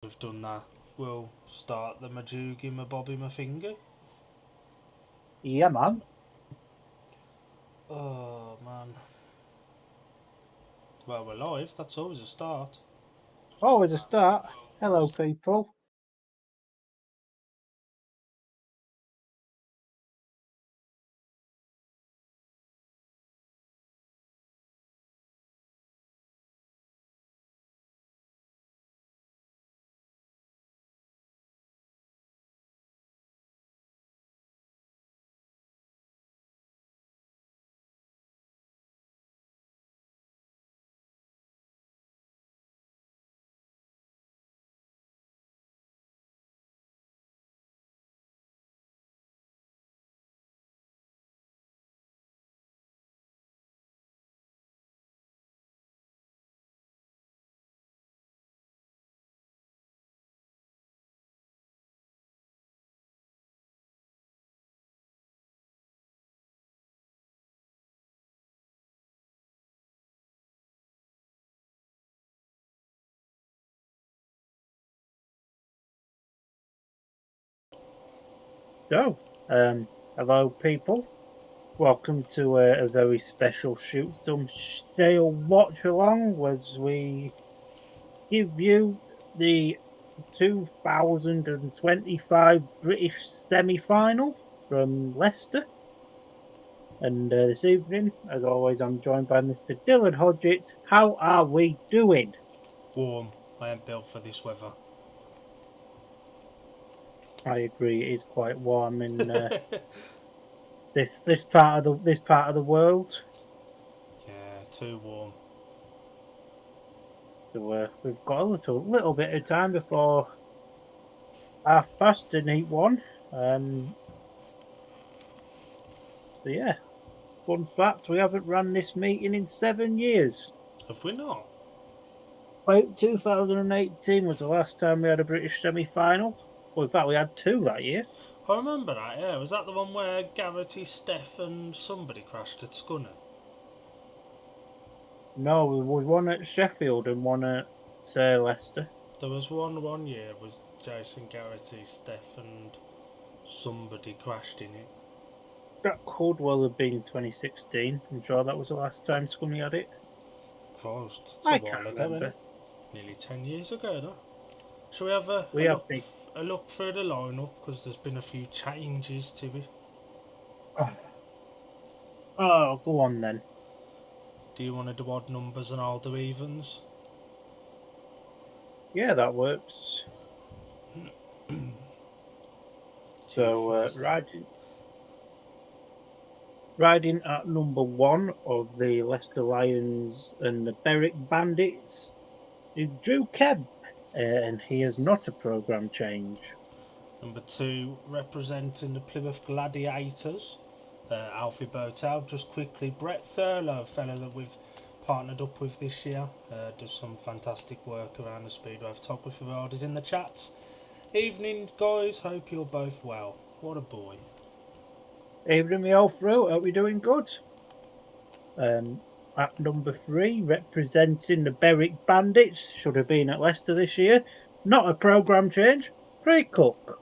We've done that. We'll start the Majoogie Mabobby Mafinga. Yeah, man. Oh man. Well, we're live. That's always a start. Always a start. Hello, people. So, hello, people. Welcome to a very special Shoot Some Shale watch along as we give you the 2025 British semi final from Leicester. And this evening, as always, I'm joined by Mr. Dylan Hodgetts. How are we doing? Warm. I am built for this weather. I agree, it is quite warm in this part of the world. Yeah, too warm. So we've got a little bit of time before half past in heat one. So yeah, fun fact: we haven't run this meeting in 7 years. Have we not? Wait, 2018 was the last time we had a British semi-final. Well, in fact, we had two that year. I remember that, yeah. Was that the one where Garrity, Steph and somebody crashed at Scunner? No, there was one at Sheffield and one at Leicester. There was one year was Jason Garrity, Steph and somebody crashed in it. That could well have been 2016. I'm sure that was the last time Scummy had it. Christ, it's a I while can't ago, isn't remember. it? Nearly 10 years ago, though. Shall we have We have big. a look through the lineup? Because there's been a few changes to it. Oh, go on then. Do you want to do odd numbers and I'll do evens? Yeah, that works. So, riding at number one of the Leicester Lions and the Berwick Bandits is Drew Kemp, and he is not a programme change. Number 2, representing the Plymouth Gladiators, Alfie Botel. Just quickly, Brett Thurlow, a fellow that we've partnered up with this year, does some fantastic work around the Speedway photography world. Is in the chats. Evening, guys. Hope you're both well. What a boy. Evening, me all through. Hope you're doing good. At number 3, representing the Berwick Bandits, should have been at Leicester this year. Not a programme change. Craig Cook.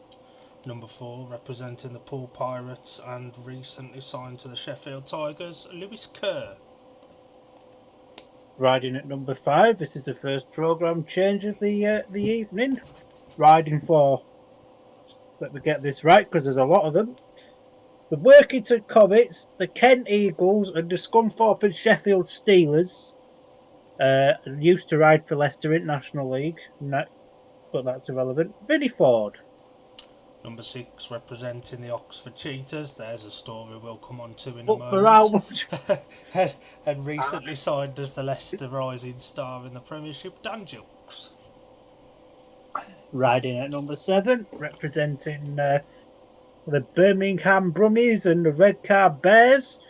Number 4, representing the Poole Pirates and recently signed to the Sheffield Tigers, Lewis Kerr. Riding at number 5, this is the first programme change of the evening. Riding for, let me get this right because there's a lot of them, the Workington Comets, the Kent Eagles, and the Scunthorpe and Sheffield Steelers. Used to ride for Leicester International League, but that's irrelevant. Vinnie Ford. Number 6, representing the Oxford Cheetahs. There's a story we'll come on to in a But for how moment. much? And recently signed as the Leicester Rising Star in the Premiership, Dan Jukes. Riding at number 7, representing the Birmingham Brummies and the Redcar Bears.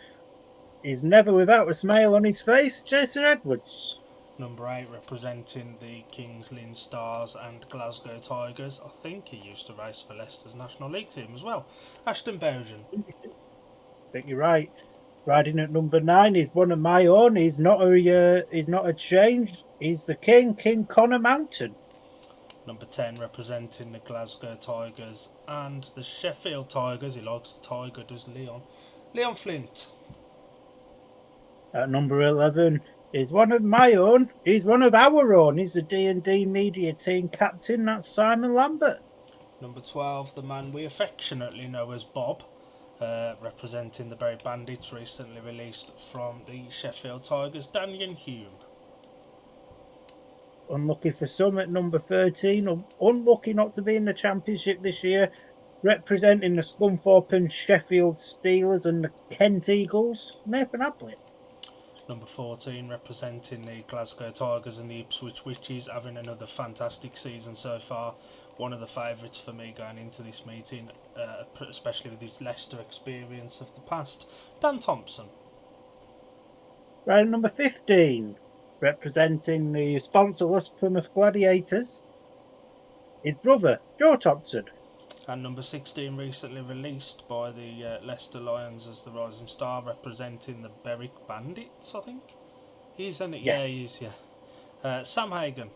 He's never without a smile on his face, Jason Edwards. Number 8, representing the Kings Lynn Stars and Glasgow Tigers. I think he used to race for Leicester's National League team as well. Ashton Bowden. I think you're right. Riding at number 9 is one of my own. He's not a change. He's the King Connor Mountain. Number 10 representing the Glasgow Tigers and the Sheffield Tigers. He likes the Tiger, does Leon. Leon Flint. At number 11 is one of my own. He's one of our own. He's the D&D media team captain. That's Simon Lambert. Number 12, the man we affectionately know as Bob, representing the Bury Bandits, recently released from the Sheffield Tigers, Daniel Hume. Unlucky for some at number 13. Unlucky not to be in the Championship this year. Representing the Scunthorpe and Sheffield Steelers and the Kent Eagles, Nathan Ablett. Number 14, representing the Glasgow Tigers and the Ipswich Witches, having another fantastic season so far. One of the favourites for me going into this meeting, especially with his Leicester experience of the past, Dan Thompson. Right, number 15. Representing the sponsorless Plymouth Gladiators, his brother, Joe Thompson. And number 16, recently released by the Leicester Lions as the rising star, representing the Berwick Bandits, I think. He's in it, yes. Yeah, he is, yeah. Sam Hagan.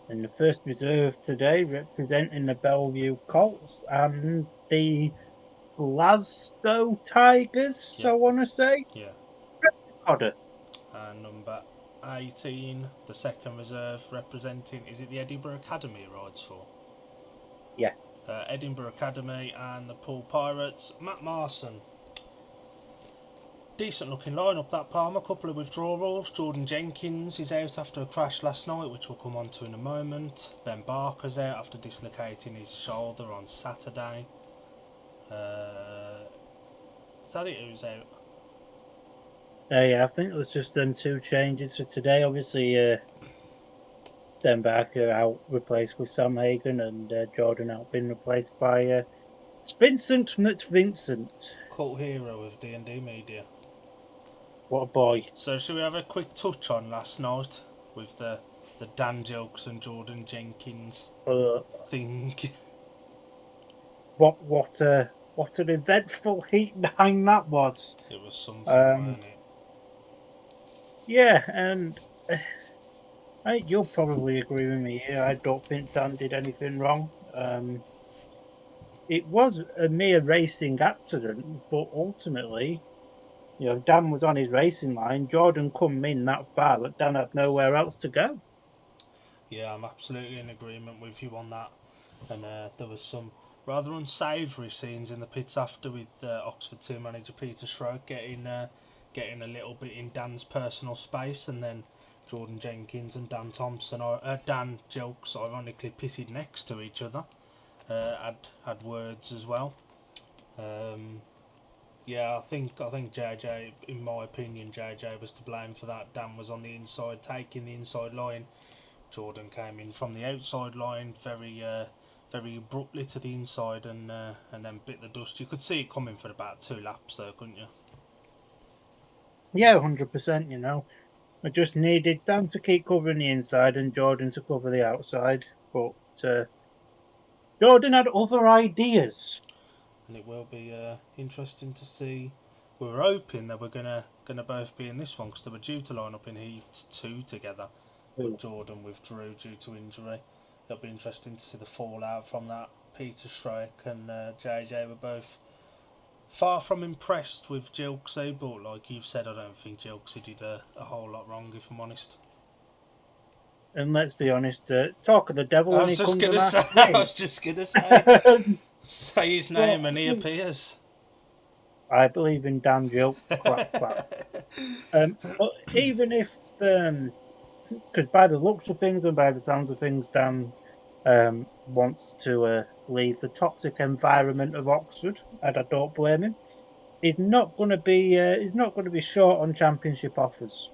And the first reserve today, representing the Bellevue Colts and the Glasgow Tigers, Yeah. I want to say. Yeah. Potter. And number 18, the second reserve, representing, is it the Edinburgh Academy he rides for? Yeah. Edinburgh Academy and the Poole Pirates, Matt Marson. Decent looking lineup that, Palmer. A couple of withdrawals. Jordan Jenkins is out after a crash last night, which we'll come on to in a moment. Ben Barker's out after dislocating his shoulder on Saturday. Is that it? Who's out? Yeah, I think it was just them two changes for today. Obviously, Ben Barker out replaced with Sam Hagan, and Jordan out been replaced by Vincent McVincent. Cult hero of D&D media. What a boy. So should we have a quick touch on last night with the Dan jokes and Jordan Jenkins thing? What an eventful heat behind that was. It was something, wasn't it? Yeah, and I think you'll probably agree with me here. I don't think Dan did anything wrong. It was a mere racing accident, but ultimately, Dan was on his racing line. Jordan come in that far that Dan had nowhere else to go. Yeah, I'm absolutely in agreement with you on that. And there was some rather unsavoury scenes in the pits after, with Oxford team manager Peter Schrock getting a little bit in Dan's personal space, and then Jordan Jenkins and Dan Thompson, Dan jokes, ironically pitted next to each other, had words as well. Yeah, I think JJ, in my opinion, JJ was to blame for that. Dan was on the inside, taking the inside line. Jordan came in from the outside line, very abruptly to the inside, and then bit the dust. You could see it coming for about 2 laps there, couldn't you? Yeah, 100%. I just needed Dan to keep covering the inside and Jordan to cover the outside, but Jordan had other ideas. And it will be interesting to see. We were hoping that we're gonna both be in this one, because they were due to line up in Heat 2 together, but Jordan withdrew due to injury. It'll be interesting to see the fallout from that. Peter Schreck and JJ were both far from impressed with Jilksy, but like you've said, I don't think Jilksy did a whole lot wrong, if I'm honest. And let's be honest, talk of the devil when he comes on our I was just going to say, say his name and he appears. I believe in Dan Jilks, clap, clap. But even if, because by the looks of things and by the sounds of things, Dan wants to leave the toxic environment of Oxford, and I don't blame him. He's not going to be short on championship offers.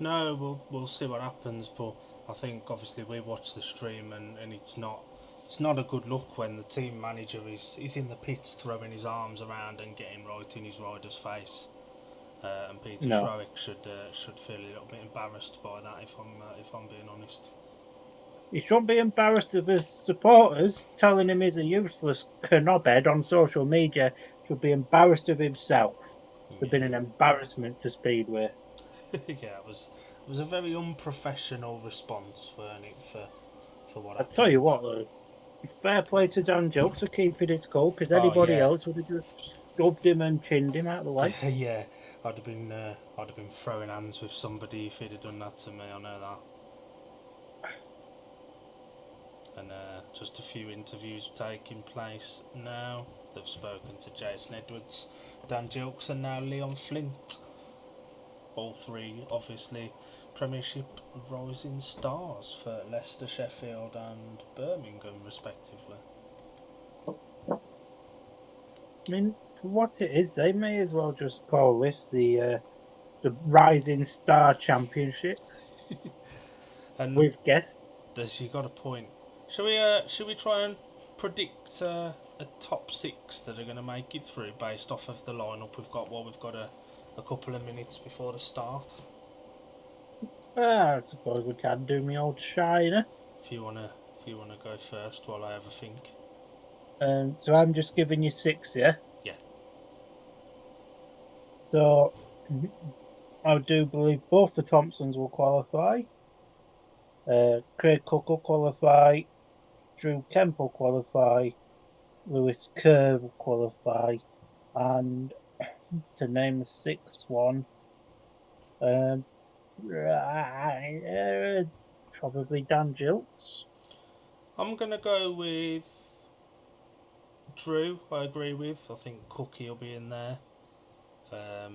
No, we'll see what happens, but I think obviously we watch the stream, and it's not a good look when the team manager is in the pits throwing his arms around and getting right in his rider's face. And Peter Schroek should feel a little bit embarrassed by that, if I'm being honest. He shouldn't be embarrassed of his supporters telling him he's a useless knobhead on social media. He should be embarrassed of himself for being an embarrassment to Speedway. Yeah, was a very unprofessional response, weren't it, for what I tell you happened? what, though, fair play to Dan Jokes for keeping his cool, because Oh anybody yeah, else would have just shoved him and chinned him out of the way. yeah. I'd have been throwing hands with somebody if he'd have done that to me. I know that. And just a few interviews taking place now. They've spoken to Jason Edwards, Dan Gilks, and now Leon Flint. All three, obviously, Premiership rising stars for Leicester, Sheffield, and Birmingham, respectively. I mean, for what it is, they may as well just call this the Rising Star Championship And with guests. does you got a point? Should we try and predict a top six that are going to make it through based off of the lineup we've got? Well, we've got a couple of minutes before the start. I suppose we can do me old shiner. If you wanna go first while I have a think. So I'm just giving you six, yeah? Yeah. So I do believe both the Thompsons will qualify. Craig Cook will qualify. Drew Kemp will qualify. Lewis Kerr will qualify. And to name the sixth one, um, probably Dan Gilks. I'm gonna go with Drew. I agree with. I think Cookie will be in there. I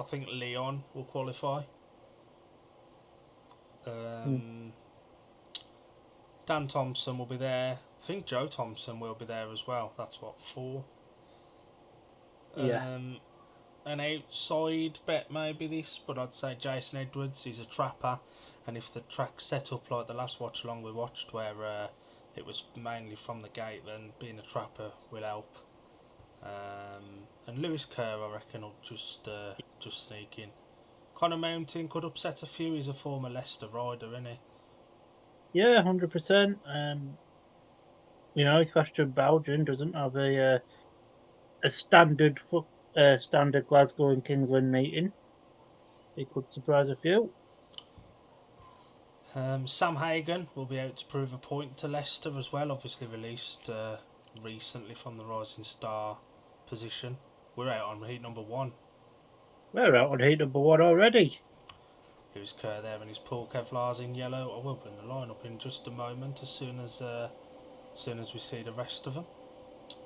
think Leon will qualify. Hmm. Dan Thompson will be there. I think Joe Thompson will be there as well. That's what, four. Yeah. An outside bet maybe this, but I'd say Jason Edwards. He's a trapper, and if the track's set up like the last watch along we watched, where it was mainly from the gate, then being a trapper will help. And Lewis Kerr, I reckon, will just sneak in. Connor Mountain could upset a few. He's a former Leicester rider, isn't he? Yeah, 100%. Equestrian Belgium doesn't have a standard Glasgow and Kingsland meeting. It could surprise a few. Sam Hagen will be out to prove a point to Leicester as well. Obviously released recently from the Rising Star position. We're out on heat number one. We're out on heat number one already. Lewis Kerr there and his Paul Kevlar's in yellow. I will bring the lineup in just a moment as soon as we see the rest of them.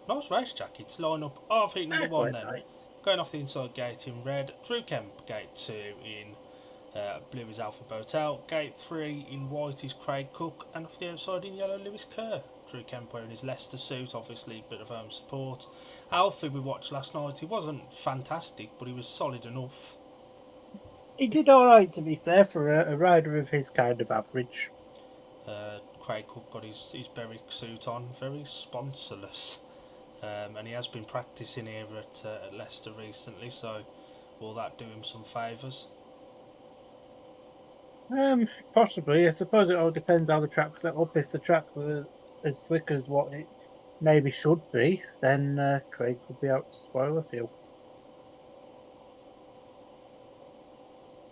Nice race jackets. Line up of heat number one then. Nice. Going off the inside gate in red. Drew Kemp, gate 2 in blue is Alfie Botel. Gate 3 in white is Craig Cook. And off the outside in yellow, Lewis Kerr. Drew Kemp wearing his Leicester suit, obviously a bit of home support. Alfie we watched last night, he wasn't fantastic, but he was solid enough. He did all right, to be fair, for a rider of his kind of average. Craig Cook got his Berwick suit on, very sponsorless. And he has been practising here at Leicester recently, so will that do him some favours? Possibly. I suppose it all depends how the track's set up. If the track was as slick as what it maybe should be, then Craig could be out to spoil a few.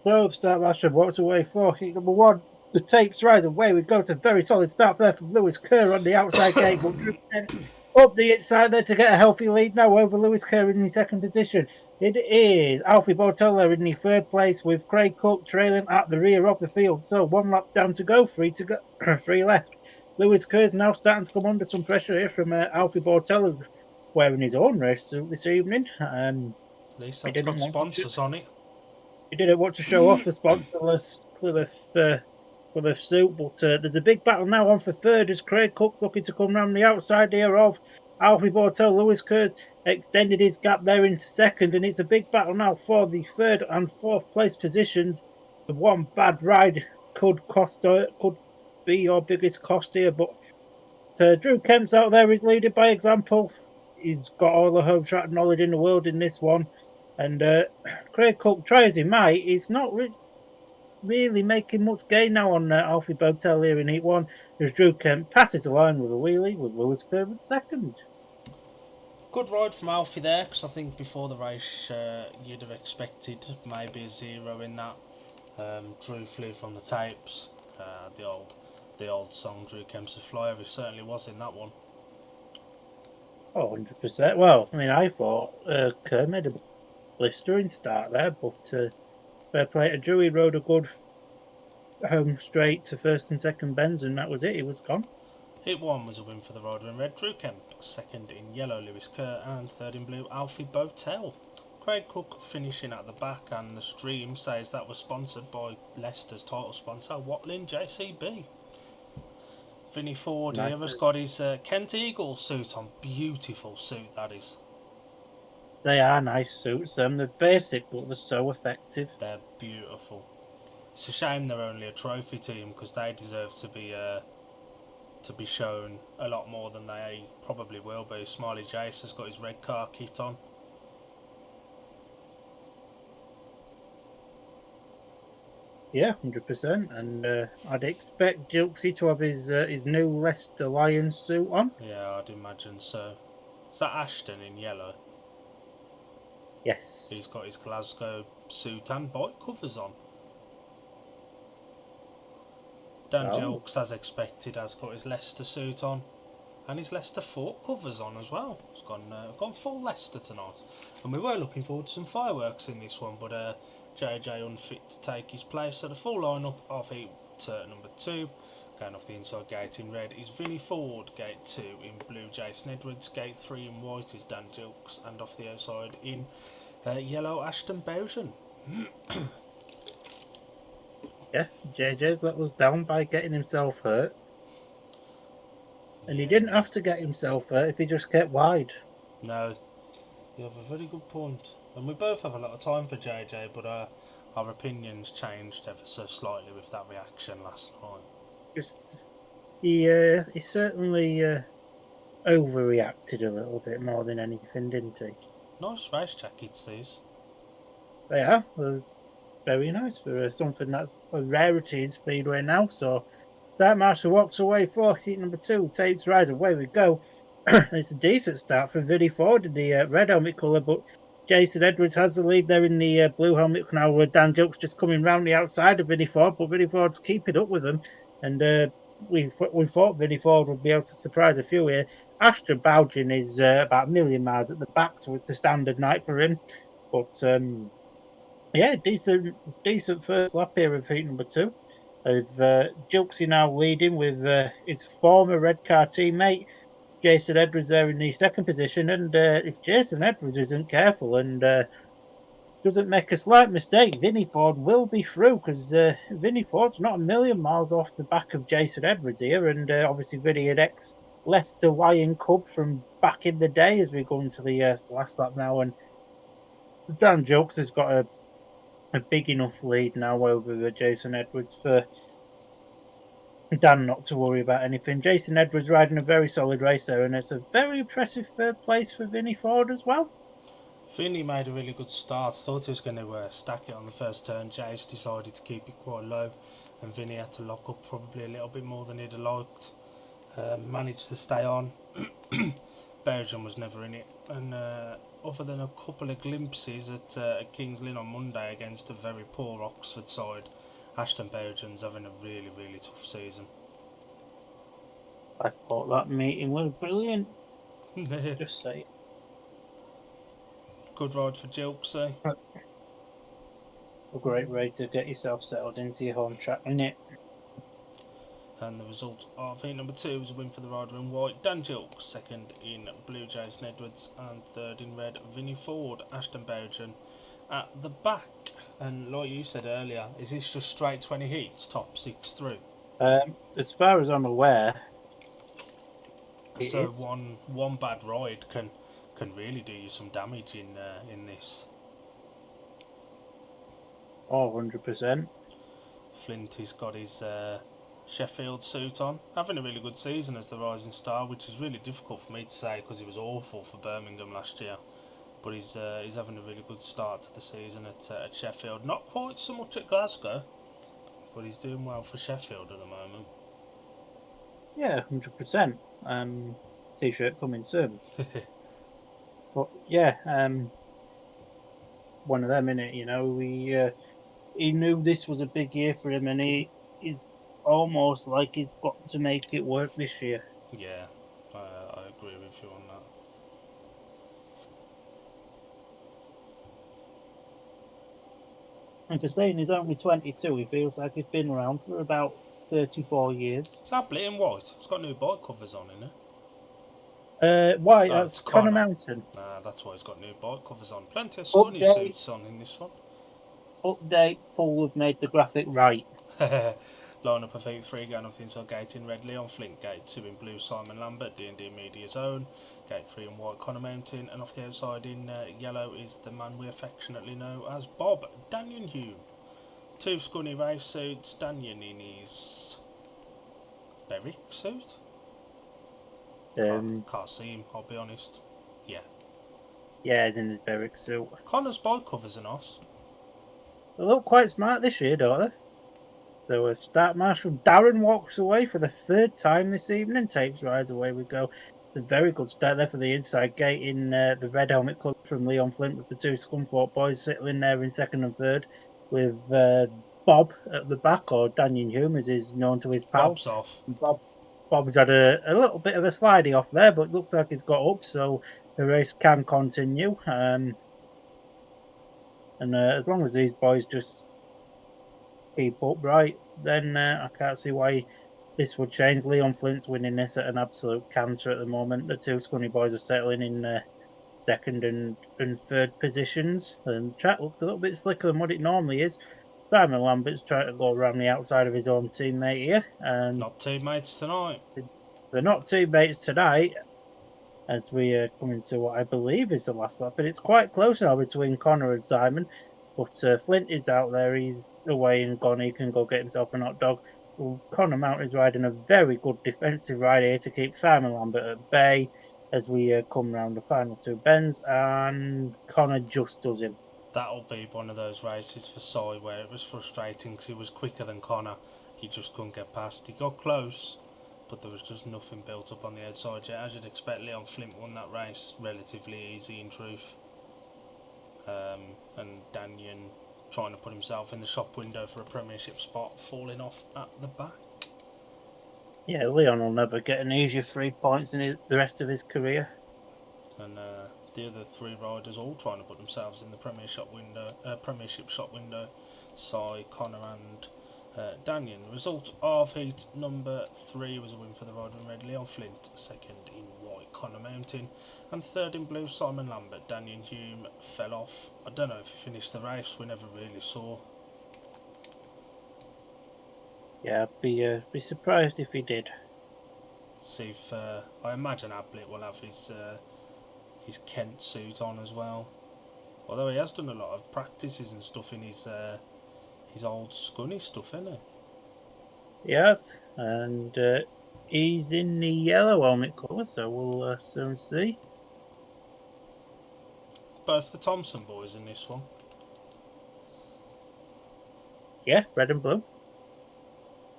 So, the start last year, what's away for? Heat number one, the tapes rise away. We go. It's a very solid start there from Lewis Kerr on the outside gate, but Drew Kemp up the inside there to get a healthy lead now over Lewis Kerr in the second position. It is Alfie Botella in the third place with Craig Cook trailing at the rear of the field. So 1 lap down to go, three left. Lewis Kerr's now starting to come under some pressure here from Alfie Botella wearing his own race suit this evening. At least that's got sponsors on it. He didn't want to show off the sponsorless Plymouth suit, but there's a big battle now on for third as Craig Cook's looking to come round the outside here of Alfie Bortel. Lewis Kerr's extended his gap there into second, and it's a big battle now for the third and fourth place positions. The one bad ride could be your biggest cost here, but Drew Kemp's out there. He's leading by example. He's got all the home track knowledge in the world in this one. And Craig Cook, try as he might, he's not really making much gain now on Alfie Botel here in Heat 1. As Drew Kemp passes the line with a wheelie with Lewis Kerr in second. Good ride from Alfie there, because I think before the race you'd have expected maybe a 0 in that. Drew flew from the tapes. The old song Drew comes to fly over. He certainly was in that one. Oh, 100%. Well, I mean, I thought Kerr made a blistering start there, but fair play to Drew. He rode a good home straight to first and second bends, and that was it. He was gone. Hit 1 was a win for the rider in red, Drew Kemp. Second in yellow, Lewis Kerr. And third in blue, Alfie Botel. Craig Cook finishing at the back, and the stream says that was sponsored by Leicester's title sponsor, Watling JCB. Vinnie Ford Nice. here has got his Kent Eagle suit on. Beautiful suit, that is. They are nice suits. They're basic, but they're so effective. They're beautiful. It's a shame they're only a trophy team, because they deserve to be shown a lot more than they probably will be. Smiley Jace has got his red car kit on. Yeah, 100%. And I'd expect Jilksy to have his new Leicester Lions suit on. Yeah, I'd imagine so. Is that Ashton in yellow? Yes. He's got his Glasgow suit and bike covers on. Dan Jilks, as expected, has got his Leicester suit on. And his Leicester fork covers on as well. It's gone full Leicester tonight. And we were looking forward to some fireworks in this one, but JJ unfit to take his place. So the full lineup of heat number 2, going off the inside gate in red, is Vinnie Ford. Gate 2 in blue, Jason Edwards. Gate 3 in white is Dan Jilks. And off the outside in yellow, Ashton Bowden. Yeah, JJ's let us down by getting himself hurt. And he didn't have to get himself hurt if he just kept wide. No, you have a very good point. And we both have a lot of time for JJ, but our opinions changed ever so slightly with that reaction last night. Just he certainly overreacted a little bit more than anything, didn't he? Nice race jackets, these. They are. They're very nice for something that's a rarity in Speedway now. So Start Marshall walks away for seat number 2, takes rise, away we go. It's a decent start for Vinnie Ford in the red helmet colour, but Jason Edwards has the lead there in the blue helmet. Now Dan Jilks just coming round the outside of Vinnie Ford, but Vinnie Ford's keeping up with them. And we thought Vinnie Ford would be able to surprise a few here. Ashton Bowden is about a million miles at the back, so it's a standard night for him. But yeah, decent first lap here of heat number 2. Jilksy now leading with his former red car teammate Jason Edwards there in the second position. And if Jason Edwards isn't careful and doesn't make a slight mistake, Vinnie Ford will be through, because Vinnie Ford's not a million miles off the back of Jason Edwards here. And obviously Vinnie had ex-Leicester Lion Cub from back in the day, as we go into the last lap now. And Dan Jilks has got a big enough lead now over Jason Edwards for Dan not to worry about anything. Jason Edwards riding a very solid race there, and it's a very impressive third place for Vinnie Ford as well. Vinnie made a really good start. Thought he was going to stack it on the first turn. Jace decided to keep it quite low, and Vinnie had to lock up probably a little bit more than he'd have liked. Managed to stay on. Belgium was never in it, and other than a couple of glimpses at Kings Lynn on Monday against a very poor Oxford side, Ashton Bowden's having a really, really tough season. I thought that meeting was brilliant. Just say. Good ride for Jilksy. A great way to get yourself settled into your home track, isn't it? And the result of heat number 2 was a win for the rider in white, Dan Jilks. Second in blue, Jason Edwards. And third in red, Vinnie Ford. Ashton Bowden at the back. And like you said earlier, is this just straight 20 heats, top 6 through? As far as I'm aware, so one bad ride can really do you some damage in this. Oh, 100%. Flint has got his Sheffield suit on, having a really good season as the rising star, which is really difficult for me to say because he was awful for Birmingham last year. But he's having a really good start to the season at Sheffield. Not quite so much at Glasgow, but he's doing well for Sheffield at the moment. Yeah, 100%. T-shirt coming soon. But yeah, one of them, innit? He knew this was a big year for him, and he's almost like he's got to make it work this year. Yeah, I agree with you on that. And for saying he's only 22, he feels like he's been around for about 34 years. Is that Blit in white? It's got new bike covers on in it. Why? Oh, it's That's Connor Connor. Mountain. Nah, that's why he's got new bike covers on. Plenty of Scunny Update, suits on in this one. Paul have made the graphic right. Line up of 8-3 going off the inside gate in red, Leon Flint. Gate 2 in blue, Simon Lambert. D&D Media Zone. Gate 3 in white, Connor Mountain. And off the outside in yellow is the man we affectionately know as Bob Daniel Hume. 2 Scunny race suits. Daniel in his Berwick suit. Can't see him, I'll be honest. Yeah, he's in his Berwick suit. Connor's bike covers are nice. They look quite smart this year, don't they? So a start marshal Darren walks away for the third time this evening. Takes rise, away we go. It's a very good start there for the inside gate in the red helmet colour from Leon Flint, with the 2 Scunthorpe boys sitting there in second and third, with Bob at the back, or Daniel Hume as is known to his pals. Bob's off. Bob's had a little bit of a slidey off there, but looks like he's got up, so the race can continue. And as long as these boys just keep upright, then I can't see why this would change. Leon Flint's winning this at an absolute canter at the moment. The 2 Scunny boys are settling in second and third positions, and the track looks a little bit slicker than what it normally is. Simon Lambert's trying to go around the outside of his own teammate here. Not teammates tonight. They're not teammates tonight, as we come into what I believe is the last lap. But it's quite close now between Connor and Simon. But Flint is out there. He's away and gone. He can go get himself an hot dog. Well, Connor Mount is riding a very good defensive ride here to keep Simon Lambert at bay as we come round the final 2 bends. And Connor just does him. That'll be one of those races for Cy where it was frustrating because he was quicker than Connor. He just couldn't get past. He got close, but there was just nothing built up on the outside yet. As you'd expect, Leon Flint won that race relatively easy in truth. And Daniel trying to put himself in the shop window for a premiership spot, falling off at the back. Yeah, Leon will never get an easier 3 points in the rest of his career. And the other 3 riders all trying to put themselves in the premiership shop window. Cy, Connor and Daniel. The result of heat number 3 was a win for the rider in red, Leon Flint. Second in white, Connor Mountain. And third in blue, Simon Lambert. Daniel Hume fell off. I don't know if he finished the race, we never really saw. Yeah, I'd be surprised if he did. See if I imagine Ablett will have his Kent suit on as well. Although he has done a lot of practices and stuff in his old Scunny stuff, hasn't he? Yes, and he's in the yellow helmet colour, so we'll soon see. Both the Thompson boys in this one. Yeah, red and blue.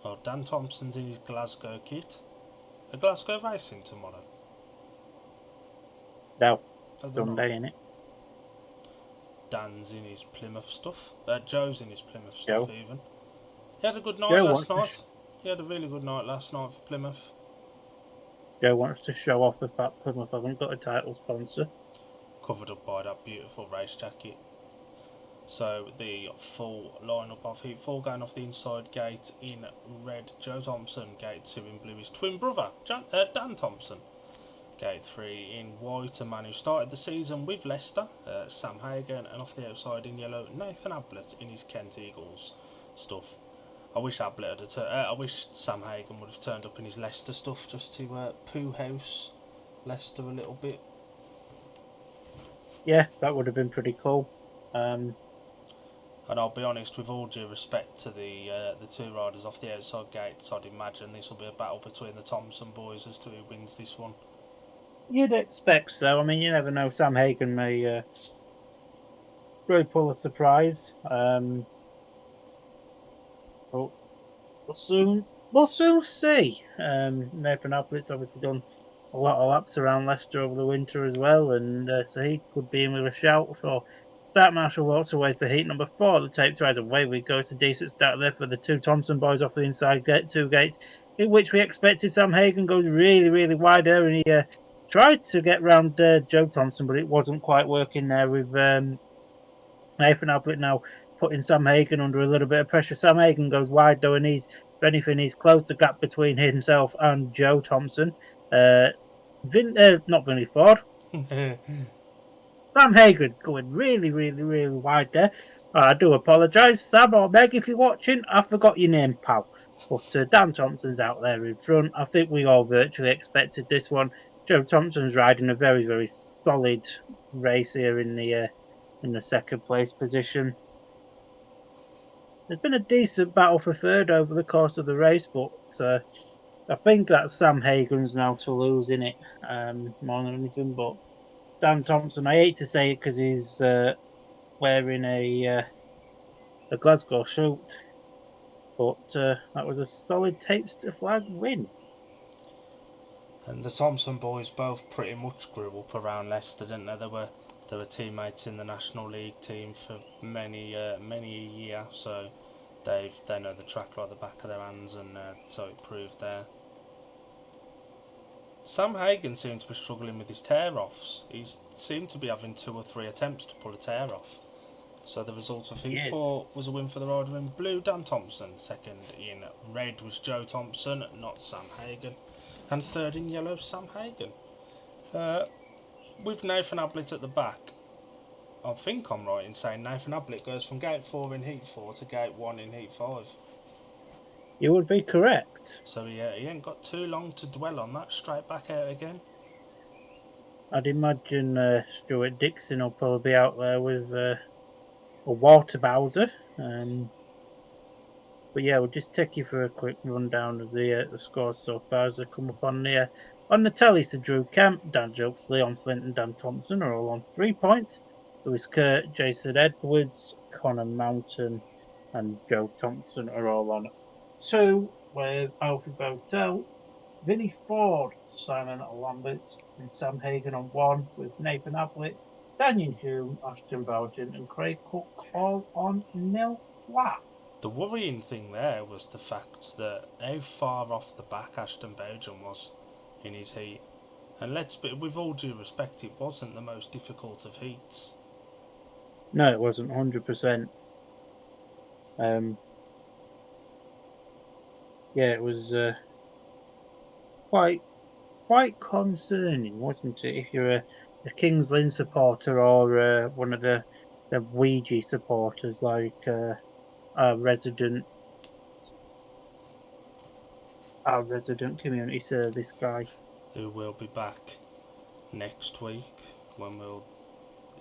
Well, Dan Thompson's in his Glasgow kit. A Glasgow racing tomorrow. No, Sunday, Sunday, innit? Dan's in his Plymouth stuff. Joe's in his Plymouth Joe. stuff even. He had a good night Joe last wants night. He had a really good night last night for Plymouth. Joe wants to show off the fact Plymouth haven't got a title sponsor. Covered up by that beautiful race jacket. So the full lineup of Heat 4 going off the inside gate in red, Joe Thompson. Gate 2 in blue, his twin brother, Dan Thompson. Gate 3 in white, a man who started the season with Leicester, Sam Hagan. And off the outside in yellow, Nathan Ablett in his Kent Eagles stuff. I wish I wish Sam Hagan would have turned up in his Leicester stuff just to poo house Leicester a little bit. Yeah, that would have been pretty cool. And I'll be honest, with all due respect to the 2 riders off the outside gates, I'd imagine this will be a battle between the Thompson boys as to who wins this one. You'd expect so. I mean, you never know. Sam Hagan may really pull a surprise. But we'll soon see. Nathan Ablett's obviously done a lot of laps around Leicester over the winter as well, and so he could be in with a shout. So Start Marshall walks away for heat number 4. The tapes right away. We go. It's a decent start there for the two Thompson boys off the inside gate, two gates, in which we expected Sam Hagan goes really, really wide there, and he tried to get round Joe Thompson, but it wasn't quite working there with Nathan Ablett now putting Sam Hagan under a little bit of pressure. Sam Hagan goes wide though, and if anything, he's closed the gap between himself and Joe Thompson. Not Vinnie Ford. Sam Hagan going really, really, really wide there. I do apologise, Sam or Meg, if you're watching. I forgot your name, pal. But Dan Thompson's out there in front. I think we all virtually expected this one. Joe Thompson's riding a very, very solid race here in the second place position. There's been a decent battle for third over the course of the race, but I think that's Sam Hagan's now to lose in it more than anything. But Dan Thompson, I hate to say it because he's wearing a Glasgow shirt, but that was a solid tapes to flag win. And the Thompson boys both pretty much grew up around Leicester, didn't they? They were teammates in the National League team for many a year, so they know the track like the back of their hands, and so it proved there. Sam Hagan seemed to be struggling with his tear-offs. He seemed to be having 2 or 3 attempts to pull a tear off. So the result of Heat 4 was a win for the rider in blue, Dan Thompson. Second in red was Joe Thompson, not Sam Hagan. And third in yellow, Sam Hagan. With Nathan Ablett at the back, I think I'm right in saying Nathan Ablett goes from gate 4 in Heat 4 to gate 1 in Heat 5. You would be correct. So he ain't got too long to dwell on that, straight back out again. I'd imagine Stuart Dixon will probably be out there with a water bowser. But yeah, we'll just take you for a quick rundown of the scores so far as they come up on the telly. So Drew Kemp, Dan Jokes, Leon Flint and Dan Thompson are all on 3 points. Lewis Kurt, Jason Edwards, Connor Mountain and Joe Thompson are all on 2, with Alfie Botel, Vinnie Ford, Simon Lambert and Sam Hagan on 1, with Nathan Ablett, Daniel Hume, Ashton Bowden and Craig Cook all on 0 flat. The worrying thing there was the fact that how far off the back Ashton Bowden was in his heat. And with all due respect, it wasn't the most difficult of heats. No, it wasn't 100%. Yeah, it was quite concerning, wasn't it? If you're a Kings Lynn supporter or one of the Ouija supporters, like our resident community service guy, who will be back next week when we'll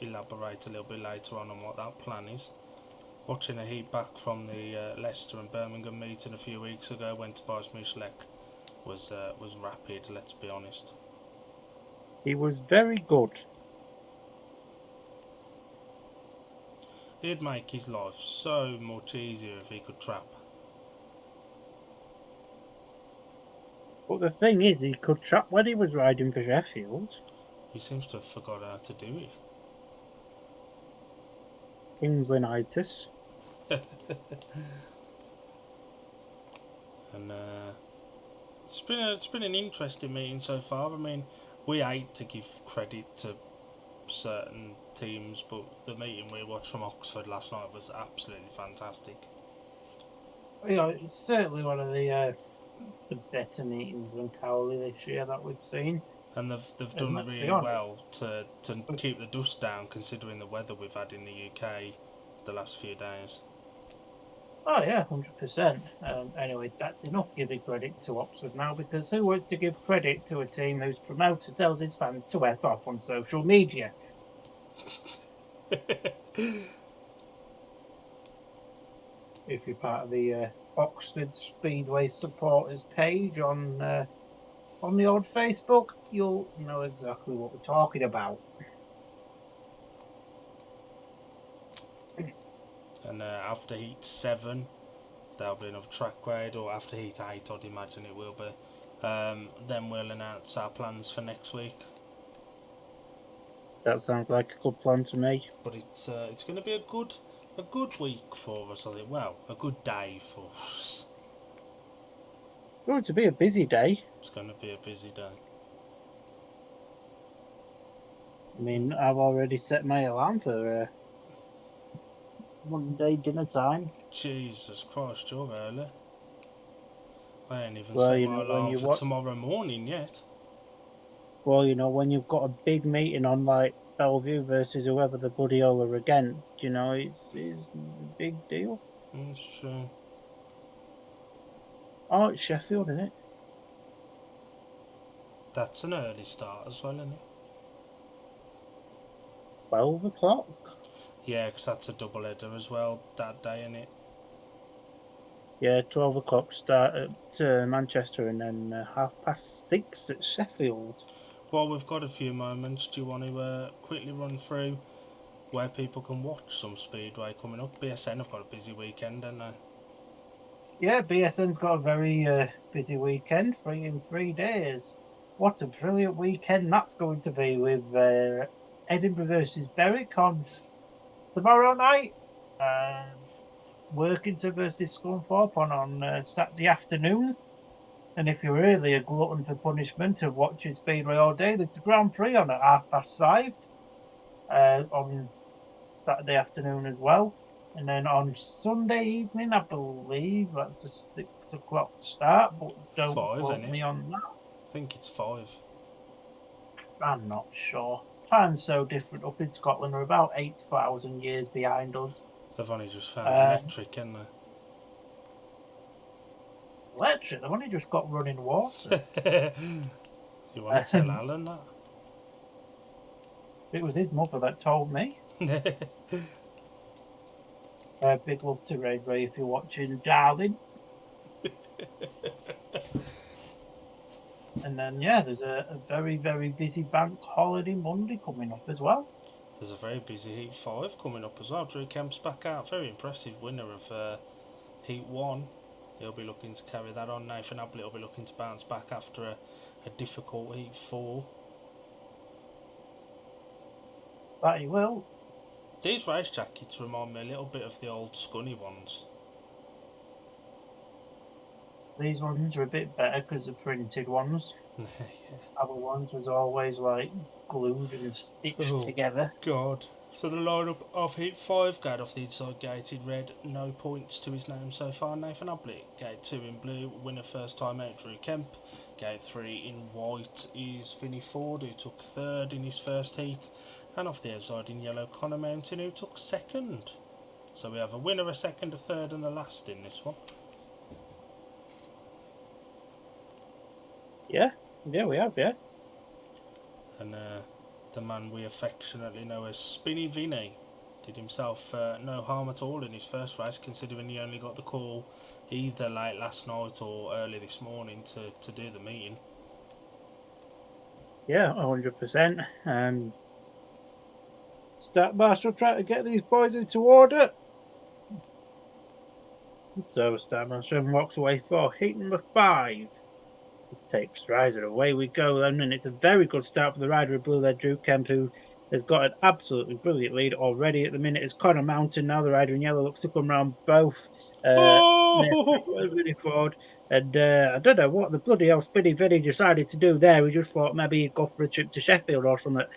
elaborate a little bit later on what that plan is. Watching a heat back from the Leicester and Birmingham meeting a few weeks ago when Tobias Michalek was rapid, let's be honest. He was very good. He'd make his life so much easier if he could trap. But the thing is, he could trap when he was riding for Sheffield. He seems to have forgot how to do it. Kingslanditis. And it's been an interesting meeting so far. I mean, we hate to give credit to certain teams, but the meeting we watched from Oxford last night was absolutely fantastic. You know, it's certainly one of the better meetings than Cowley this year that we've seen. And they've done really well to keep the dust down, considering the weather we've had in the UK the last few days. Oh yeah, 100%. Anyway, that's enough giving credit to Oxford now, because who wants to give credit to a team whose promoter tells his fans to F off on social media? If you're part of the Oxford Speedway supporters page on the old Facebook, you'll know exactly what we're talking about. And after Heat 7, there'll be another track grade, or after Heat 8, I'd imagine it will be. Then we'll announce our plans for next week. That sounds like a good plan to me. But it's going to be a good week for us. I think. Well, a good day for us. It's going to be a busy day. It's going to be a busy day. I mean, I've already set my alarm for Monday dinner time. Jesus Christ, you're early. I ain't even Well, set you my know, when alarm you for tomorrow morning yet. Well, you know, when you've got a big meeting on like Bellevue versus whoever the bloody hell are against, you know, it's a big deal. It's true. Oh, it's Sheffield, isn't it? That's an early start as well, isn't it? 12 o'clock. Yeah, because that's a double header as well that day, isn't it? Yeah, 12 o'clock start at Manchester, and then 6:30 at Sheffield. Well, we've got a few moments. Do you want to quickly run through where people can watch some Speedway coming up? BSN have got a busy weekend, haven't they? Yeah, BSN's got a very busy weekend, 3 in 3 days. What a brilliant weekend that's going to be with Edinburgh versus Berwick on tomorrow night. Workington versus Scunthorpe on Saturday afternoon. And if you're really a glutton for punishment of watching Speedway all day, there's the Grand Prix on at 5:30 on Saturday afternoon as well. And then on Sunday evening, I believe that's a 6 o'clock start, but don't 5, quote isn't it? me on that. I think it's 5. I'm not sure. Time's so different up in Scotland. We're about 8,000 years behind us. They've only just found electric, haven't Electric? They've only just got running water. they? You want to tell Alan that? It was his mother that told me. Big love to Ray Ray if you're watching, darling. And then, yeah, there's a very, very busy bank holiday Monday coming up as well. There's a very busy Heat 5 coming up as well. Drew Kemp's back out. Very impressive winner of Heat 1. He'll be looking to carry that on. Nathan Ablett will be looking to bounce back after a difficult Heat 4. But he will. These race jackets remind me a little bit of the old Scunny ones. These ones are a bit better because they're printed ones. Yeah. Other ones was always like glued and stitched together. God. So the lineup of Heat 5, Gate off the inside gate in red, no points to his name so far. Nathan Ablett, Gate 2 in blue, winner first time out Drew Kemp. Gate 3 in white is Vinnie Ford, who took third in his first heat. And off the outside in yellow, Connor Mountain, who took second. So we have a winner, a second, a third and a last in this one. Yeah, we have, yeah. And the man we affectionately know as Spinny Vinny did himself no harm at all in his first race, considering he only got the call either late last night or early this morning to do the meeting. Yeah, 100%. Startmaster trying to get these boys into order. So Startmaster walks away for heat number 5. Takes riser, away we go then, and it's a very good start for the rider of blue there, Drew Kemp, who has got an absolutely brilliant lead already at the minute. It's Connor Mountain now, the rider in yellow looks to come round both really forward, and I don't know what the bloody hell Spinny Vinny decided to do there. He just thought maybe he'd go for a trip to Sheffield or something.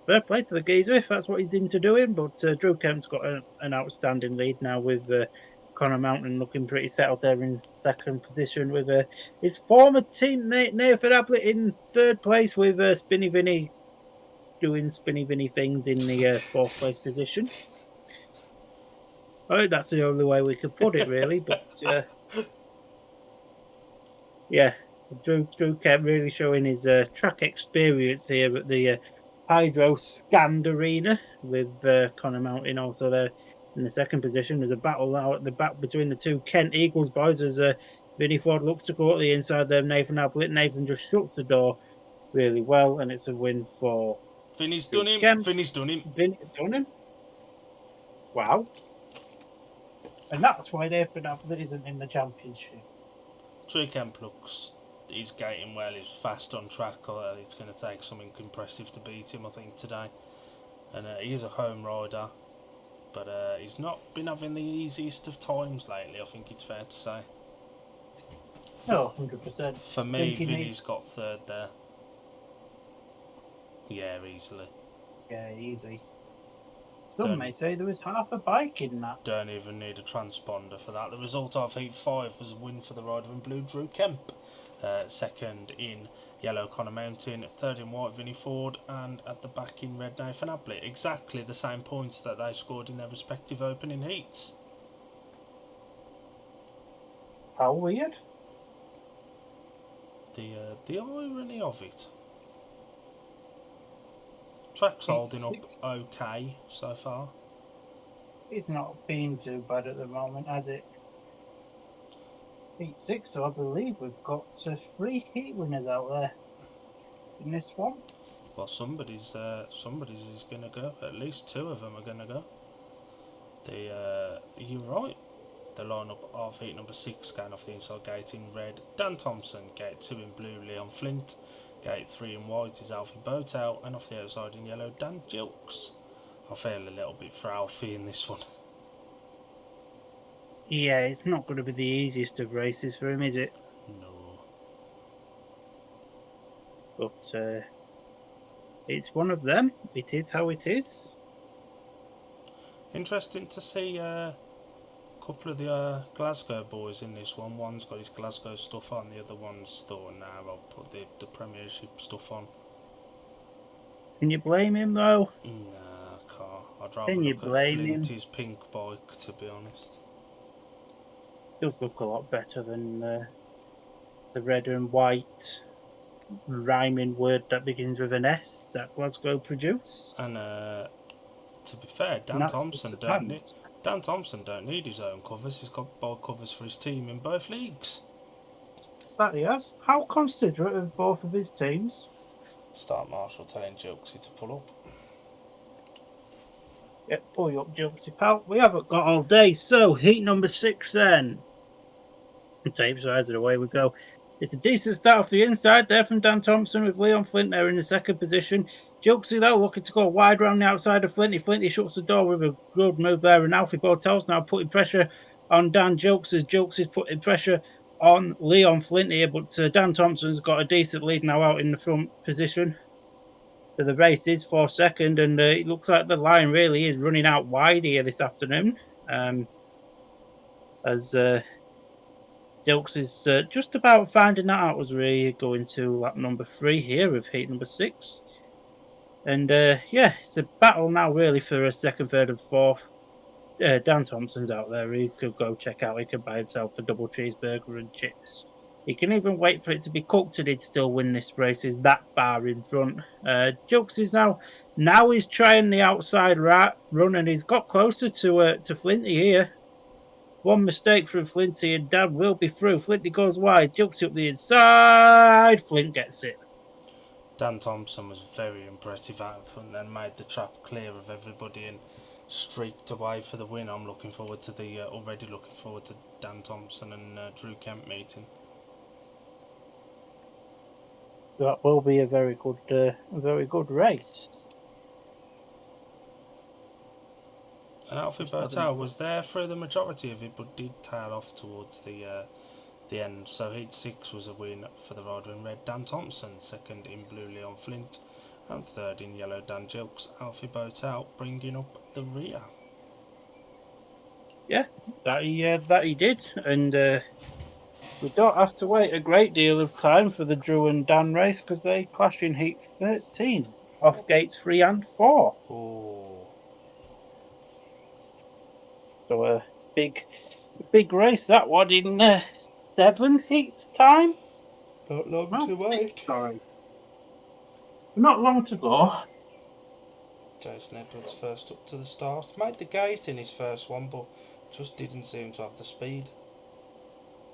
Fair play to the geezer if that's what he's into doing, but Drew Kemp's got an outstanding lead now with Connor Mountain looking pretty settled there in second position with his former teammate Nathan Ablett in third place with Spinny Vinny doing Spinny Vinny things in the fourth place position. I think that's the only way we could put it, really. But yeah, Drew Kemp really showing his track experience here at the Hydro Scanned Arena with Connor Mountain also there in the second position. There's a battle now at the back between the two Kent Eagles boys as Vinnie Ford looks to go at the inside there. Nathan Ablett. Nathan just shuts the door really well, and it's a win for Vinny's done him. Vinny's done him. Wow. And that's why Nathan Ablett isn't in the championship. Drew Kemp looks he's gating well, he's fast on track. It's going to take something impressive to beat him, I think, today. And he is a home rider, but he's not been having the easiest of times lately, I think it's fair to say. No, 100%. For me, Vinny's got third there. Yeah, easily. Yeah, easy. Some may say there was half a bike in that. Don't even need a transponder for that. The result of Heat 5 was a win for the rider in blue, Drew Kemp. Second in yellow, Connor Mountain. Third in white, Vinny Ford. And at the back in red, Nathan Ablett. Exactly the same points that they scored in their respective opening heats. How weird. The irony of it. Track's holding up okay so far. It's not been too bad at the moment, has it? Heat 6, so I believe we've got 3 heat winners out there in this one. Well, somebody's is going to go. At least 2 of them are going to go. You're right. The lineup of heat number 6 going off the inside gate in red, Dan Thompson. Gate 2 in blue, Leon Flint. Gate 3 in white is Alfie Boatell, and off the outside in yellow, Dan Gilks. I feel a little bit for Alfie in this one. Yeah, it's not going to be the easiest of races for him, is it? No. But it's one of them. It is how it is. Interesting to see a couple of the Glasgow boys in this one. One's got his Glasgow stuff on, the other one's thought, nah, I'll put the Premiership stuff on. Can you blame him though? Nah, I can't. I'd rather look at Flinty's pink bike, to be honest. Does look a lot better than the red and white rhyming word that begins with an S that Glasgow produce. And to be fair, Dan Thompson don't need his own covers. He's got bike covers for his team in both leagues. That he has. How considerate of both of his teams. Start Marshall telling Jokesy to pull up. Yep, pull you up, Jokesy pal. We haven't got all day, so heat number 6 then. Tape sides and away we go. It's a decent start off the inside there from Dan Thompson with Leon Flint there in the second position. Jokesy though looking to go wide round the outside of Flinty. Flinty shuts the door with a good move there, and Alfie Botel's now putting pressure on Dan Jokes as Jokes is putting pressure on Leon Flint here, but Dan Thompson's got a decent lead now out in the front position. So the race is for second, and it looks like the line really is running out wide here this afternoon. As Jokes is just about finding that out as we go into lap number 3 here of heat number 6. And yeah, it's a battle now really for a second, third and fourth. Dan Thompson's out there. He could go check out. He could buy himself a double cheeseburger and chips. He can even wait for it to be cooked and he'd still win this race. Is that far in front? Jokes is now he's trying the outside run and he's got closer to Flinty here. One mistake from Flinty and Dan will be through. Flinty goes wide, jumps up the inside. Flint gets it. Dan Thompson was very impressive out front, then made the trap clear of everybody and streaked away for the win. I'm looking forward to already looking forward to Dan Thompson and Drew Kemp meeting. That will be a very good race. And Alfie Boatell was there through the majority of it, but did tail off towards the end. So heat 6 was a win for the rider in red, Dan Thompson. Second in blue, Leon Flint. And third in yellow, Dan Jilks. Alfie Boatell bringing up the rear. Yeah, that he did. And we don't have to wait a great deal of time for the Drew and Dan race because they clash in heat 13 off gates 3 and 4. Oh. So a big race that one in 7 heats time. Not long to wait. Sorry. Not long to go. Jason Edwards first up to the start. Made the gate in his first one, but just didn't seem to have the speed.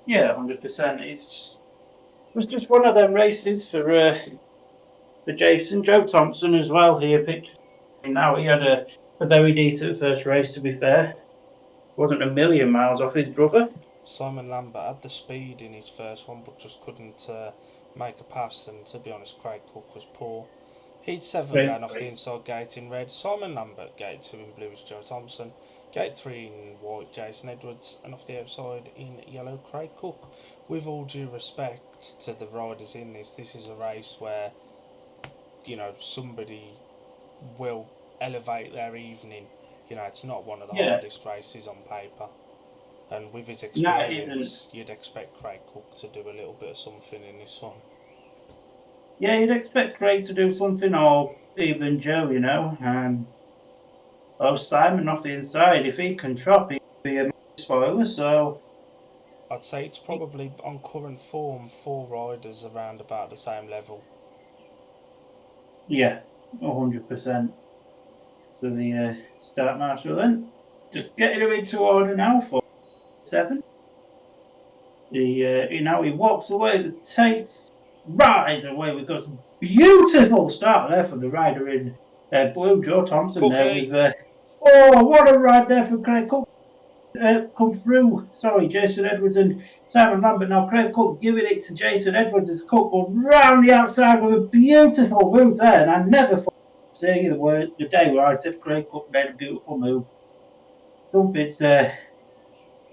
Yeah, 100%. It was just one of them races for Jason. Joe Thompson as well here picked. Now he had a very decent first race, to be fair. Wasn't a million miles off his brother. Simon Lambert had the speed in his first one, but just couldn't make a pass. And to be honest, Craig Cook was poor. Heat 7 going off the inside gate in red. Simon Lambert, gate 2 in blue is Joe Thompson. Gate 3 in white, Jason Edwards. And off the outside in yellow, Craig Cook. With all due respect to the riders in this is a race where, somebody will elevate their evening. It's not one of the hardest races on paper. And with his experience, you'd expect Craig Cook to do a little bit of something in this one. Yeah, you'd expect Craig to do something, or even Joe, Simon off the inside, if he can chop, he'd be a spoiler, so... I'd say it's probably, on current form, 4 riders around about the same level. Yeah, 100%. So the start marshal then, just getting him into order now for 7. He walks away, the tapes rides away. We've got a beautiful start there from the rider in blue, Joe Thompson. Okay. There with, what a ride there from Craig Cook. Come through, Jason Edwards and Simon Lambert. Now Craig Cook giving it to Jason Edwards as Cook goes round the outside with a beautiful move there. And I never thought I'd say the day where I said Craig Cook made a beautiful move.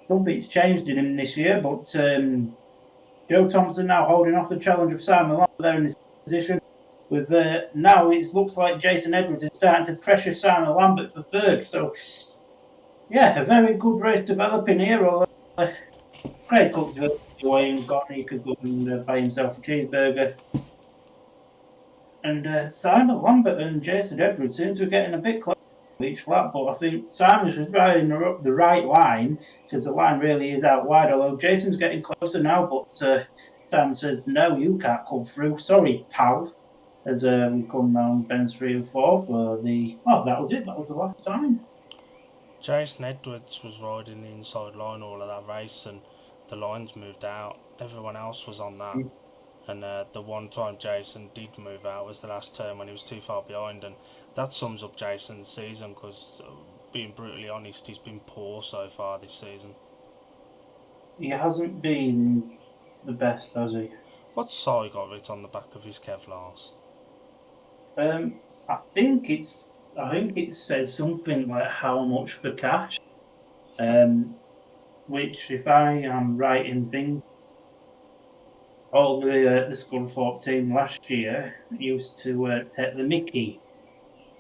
Something's changed in him this year, but Joe Thompson now holding off the challenge of Simon Lambert there in this position. With now it looks like Jason Edwards is starting to pressure Simon Lambert for third. So yeah, a very good race developing here. Although Craig Cook's away and gone, he could go and buy himself a cheeseburger. And Simon Lambert and Jason Edwards seem to be getting a bit close each lap, but I think Simon's just riding up the right line because the line really is out wide. Although Jason's getting closer now, but Simon says, "No, you can't come through. Sorry, pal." As we come round bends 3 and 4 for that was it. That was the last time. Jason Edwards was riding the inside line all of that race, and the lines moved out. Everyone else was on that. And the one time Jason did move out was the last turn when he was too far behind, and that sums up Jason's season because, being brutally honest, he's been poor so far this season. He hasn't been the best, has he? What's Sai got written on the back of his Kevlars? I think it says something like how much for cash, which, if I am right in thinking, all the Scunthorpe team last year used to take the mickey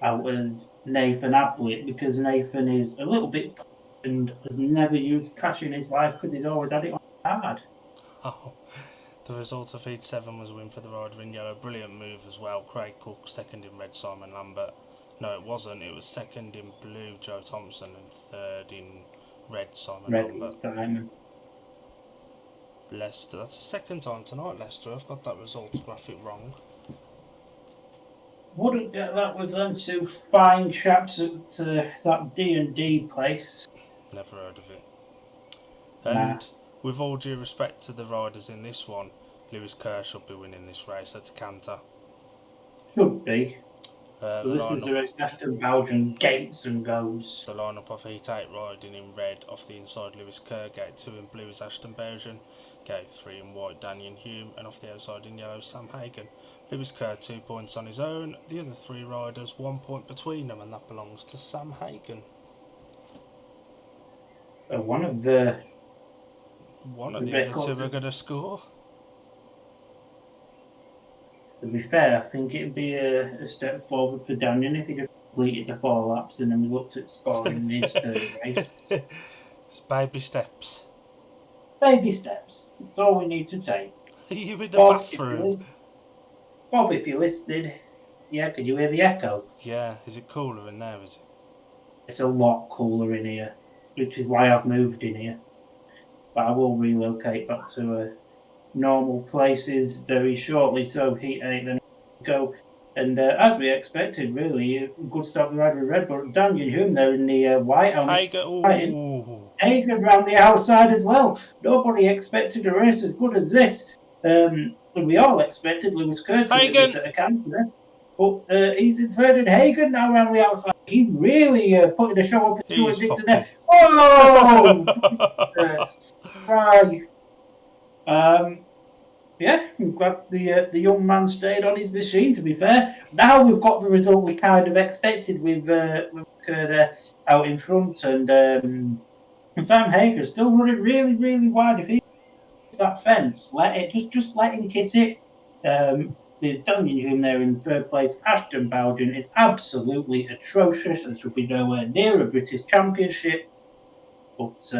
out of Nathan Ablett because Nathan is a little bit and has never used cash in his life because he's always had it on card. Oh, the result of Heat 7 was a win for the rider in yellow. Brilliant move as well. Craig Cook, second in red, Simon Lambert. No, it wasn't. It was second in blue, Joe Thompson, and third in red, Simon Lambert. Leicester. That's the second time tonight, Leicester. I've got that results graphic wrong. Wouldn't get that with them two fine chaps at that D&D place. Never heard of it. And with all due respect to the riders in this one, Lewis Kerr should be winning this race at Canter. Should be. This is the race Ashton Belgian gates and goes. The lineup of Heat 8 riding in red off the inside Lewis Kerr, gate 2 in blue is Ashton Belgian, gate 3 in white Daniel Hume, and off the outside in yellow Sam Hagen. Lewis Kerr 2 points on his own, the other 3 riders 1 point between them, and that belongs to Sam Hagen. One of the other 2 are going to score. To be fair, I think it'd be a step forward for Daniel if he just completed the 4 laps and then looked at scoring his third race. It's baby steps. Baby steps. That's all we need to take. Are you in the bathroom? Bob, if you're listening, could you hear the echo? Yeah, is it cooler in there, is it? It's a lot cooler in here, which is why I've moved in here. But I will relocate back to normal places very shortly, so Heat 8 then go. And as we expected, really, good start with rider in red, but Daniel Hume there in the white. Hagen round the outside as well. Nobody expected a race as good as this. And we all expected Lewis Kerr to win this at a Canter. But he's in third and Hagen now around the outside. He's really putting a show on for He's Stuart Dixon fucked there. it. Oh, Jesus Christ. Yeah, I'm glad the young man stayed on his machine, to be fair. Now we've got the result we kind of expected with Kerr out in front, and Sam Hager's still running really, really wide. If he hits that fence, just let him kiss it. The Daniel Hume there in third place. Ashton Bowden is absolutely atrocious and should be nowhere near a British Championship. But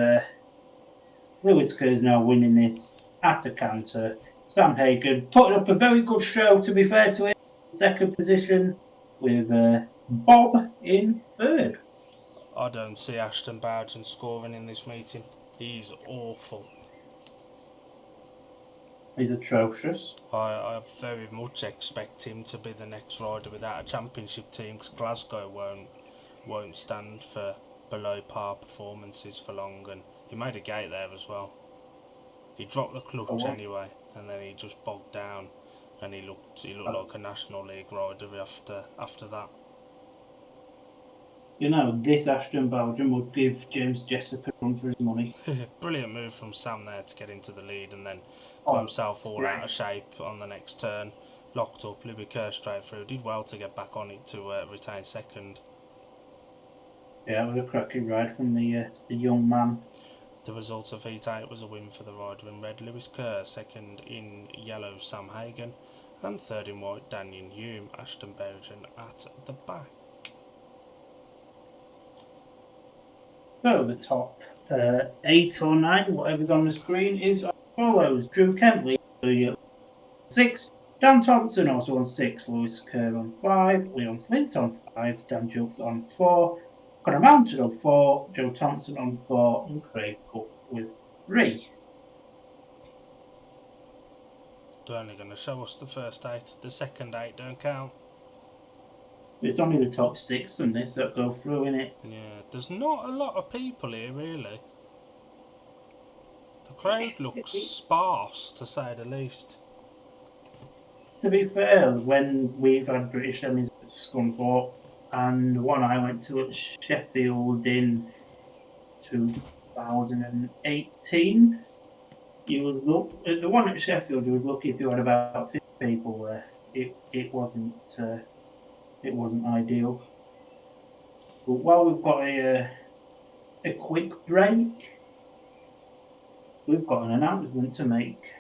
Lewis Kerr's now winning this at a canter. Sam Hagen putting up a very good show, to be fair to him. Second position with Bob in third. I don't see Ashton Bowden scoring in this meeting. He's awful. He's atrocious. I very much expect him to be the next rider without a championship team, because Glasgow won't stand for below par performances for long, and he made a gate there as well. He dropped the clutch anyway, and then he just bogged down, and he looked like a National League rider after that. You know, this Ashton Bowden would give James Jessup a run for his money. Brilliant move from Sam there to get into the lead, and then got himself all out of shape on the next turn. Locked up, Louis Kerr straight through. Did well to get back on it to retain second. Yeah, it was a cracking ride from the young man. The result of Heat 8 was a win for the rider in red, Lewis Kerr, second in yellow, Sam Hagen, and third in white, Daniel Hume. Ashton Bowden at the back. So the top 8 or 9, whatever's on the screen, is as follows. Drew Kemp, 6. Dan Thompson also on 6. Lewis Kerr on 5. Leon Flint on 5. Dan Jukes on 4. Connor Mountain on 4. Joe Thompson on 4. And Craig Cook with 3. They're only going to show us the first 8. The second 8 don't count. It's only the top 6 and this that go through, innit? Yeah, there's not a lot of people here, really. The crowd looks sparse, to say the least. To be fair, when we've had British semis at Scunthorpe, and the one I went to at Sheffield in 2018, the one at Sheffield, you was lucky if you had about 50 people there. It wasn't ideal. But while we've got a quick break, we've got an announcement to make.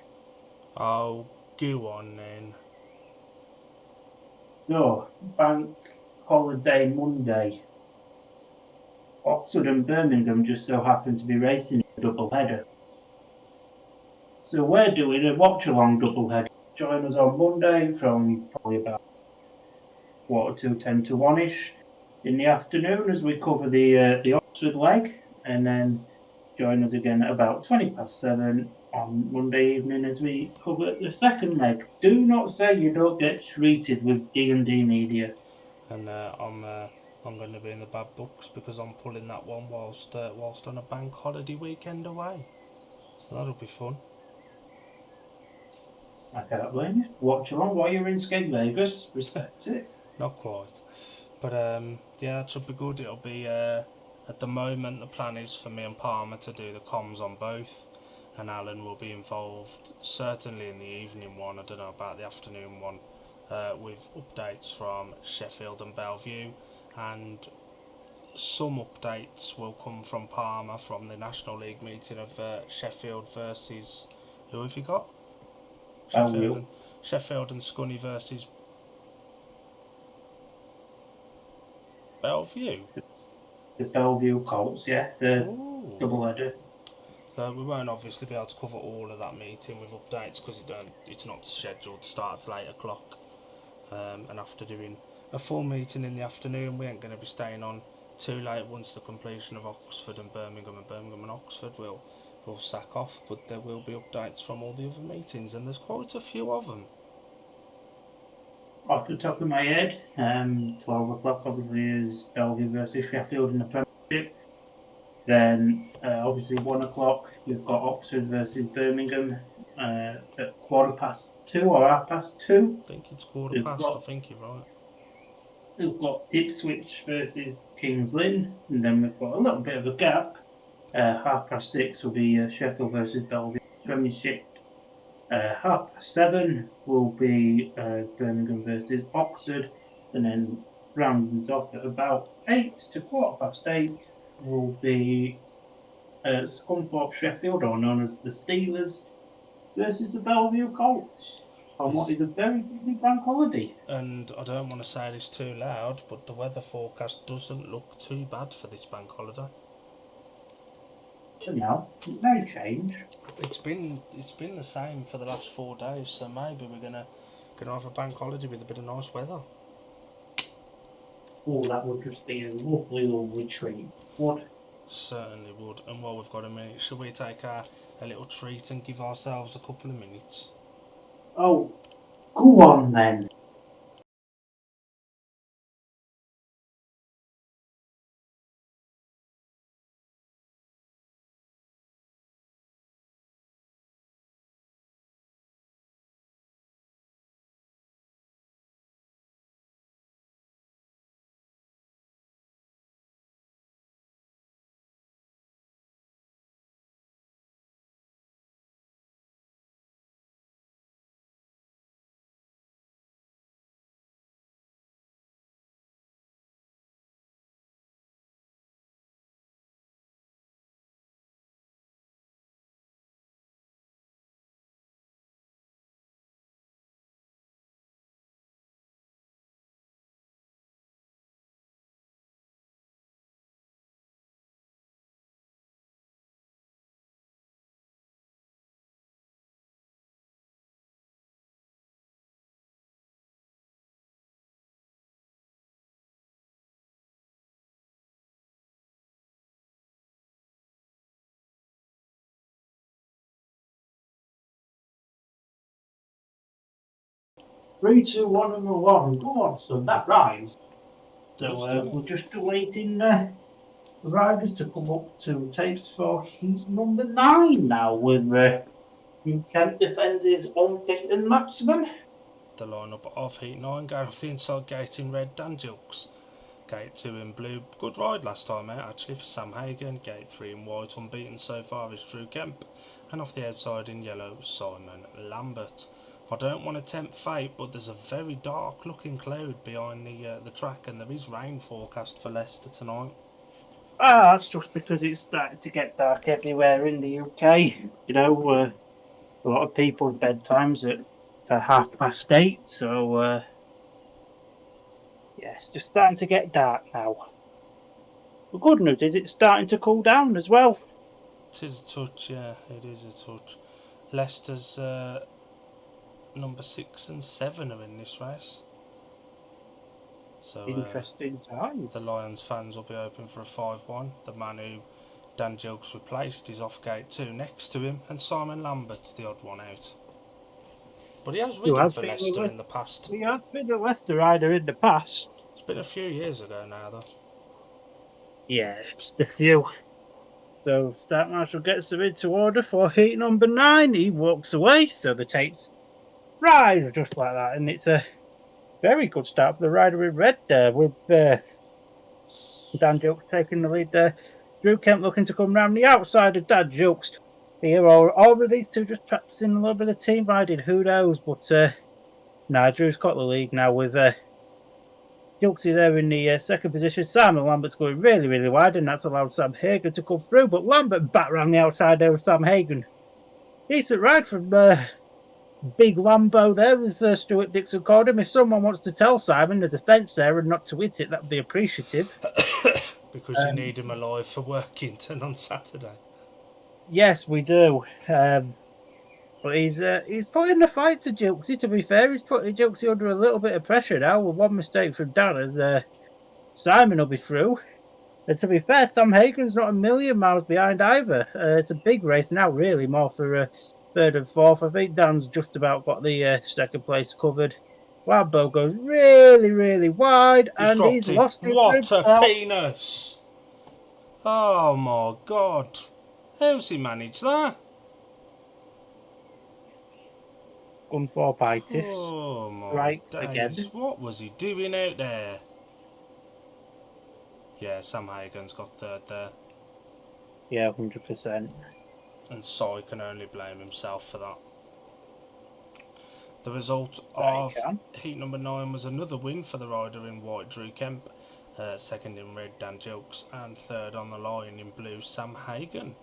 Oh, go on then. So, Bank Holiday Monday. Oxford and Birmingham just so happen to be racing a double header. So we're doing a watch along double header. Join us on Monday from probably about 10 to 1ish in the afternoon as we cover the Oxford leg, and then join us again at about 20 past 7 on Monday evening as we cover the second leg. Do not say you don't get treated with D&D media. And I'm going to be in the bad books because I'm pulling that one whilst on a bank holiday weekend away. So that'll be fun. I can't blame you. Watch along while you're in Skeg Vegas. Respect it. Not quite. But yeah, that should be good. It'll be, at the moment, the plan is for me and Palmer to do the comms on both. And Alan will be involved, certainly in the evening one. I don't know about the afternoon one. With updates from Sheffield and Bellevue, and some updates will come from Palmer from the National League meeting of Sheffield versus, who have you got? Sheffield and Scunny versus Bellevue. The Bellevue Colts, yes, the double header. We won't obviously be able to cover all of that meeting with updates because it's not scheduled to start till 8 o'clock. And after doing a full meeting in the afternoon, we ain't going to be staying on too late. Once the completion of Oxford and Birmingham and Oxford, we'll sack off, but there will be updates from all the other meetings, and there's quite a few of them. Off the top of my head, 12 o'clock obviously is Bellevue versus Sheffield in the Premiership. Then obviously 1 o'clock you've got Oxford versus Birmingham at 2:15 or 2:30. I think it's 2:15, I think you're right. we've got Ipswich versus Kings Lynn, and then we've got a little bit of a gap. 6:30 will be Sheffield versus Belgium Premiership. 7:30 will be Birmingham versus Oxford, and then rounds off at about 8 to 8:15 will be Scunthorpe Sheffield, or known as the Steelers, versus the Bellevue Colts on what is a very busy bank holiday. And I don't want to say this too loud, but the weather forecast doesn't look too bad for this bank holiday. So now it may change. It's been the same for the last 4 days, so maybe we're gonna have a bank holiday with a bit of nice weather. Oh, that would just be a lovely treat. What? Certainly would. And while we've got a minute, should we take a little treat and give ourselves a couple of minutes? Oh, go on then. Three, two, one, and one. Go on, son. That rhymes. So we're just awaiting the riders to come up to tapes for heat number 9 now, with Kent defends his unbeaten maximum. The lineup of Heat 9 going off the inside gate in red, Dan Gilks. Gate 2 in blue, good ride last time out actually for Sam Hagan. Gate 3 in white, unbeaten so far is Drew Kemp. And off the outside in yellow, Simon Lambert. I don't want to tempt fate, but there's a very dark looking cloud behind the track, and there is rain forecast for Leicester tonight. That's just because it's starting to get dark everywhere in the UK. You know, a lot of people's bedtimes at 8:30, so yeah, it's just starting to get dark now. The good news is it's starting to cool down as well. It is a touch, yeah, it is a touch. Leicester's number 6 and 7 are in this race. So interesting times. The Lions fans will be hoping for a 5-1. The man who Dan Gilks replaced is off gate 2 next to him, and Simon Lambert's the odd one out. But he has ridden for Leicester in the past. He has been a Leicester rider in the past. It's been a few years ago now, though. Yeah, just a few. So Start Marshal gets them into order for heat number 9. He walks away, so the tapes rise just like that, and it's a very good start for the rider in red there, with Dan Jukes taking the lead there. Drew Kemp looking to come round the outside of Dan Jukes. Here, all of these two just practicing a little bit of team riding, who knows, but Drew's got the lead now with Jukesy there in the second position. Simon Lambert's going really wide, and that's allowed Sam Hagan to come through, but Lambert back round the outside there with Sam Hagan. Decent ride from Big Lambo there, as Stuart Dixon called him. If someone wants to tell Simon there's a fence there and not to hit it, that'd be appreciative. Because you need him alive for Workington on Saturday. Yes, we do. But he's putting the fight to Jukesy. To be fair, he's putting Jukesy under a little bit of pressure now. With one mistake from Dan, and Simon will be through. And to be fair, Sam Hagan's not a million miles behind either. It's a big race now, really, more for third and fourth. I think Dan's just about got the second place covered. Lambo goes really wide, and he's lost his What a penis! Oh my God! How's he managed that? Scunthorpe. Oh my right days. again. What was he doing out there? Yeah, Sam Hagen's got third there, Yeah, 100%. and Sai can only blame himself for that. The result That he of can. heat number 9 was another win for the rider in white, Drew Kemp, second in red, Dan Jilks, and third on the line in blue, Sam Hagen.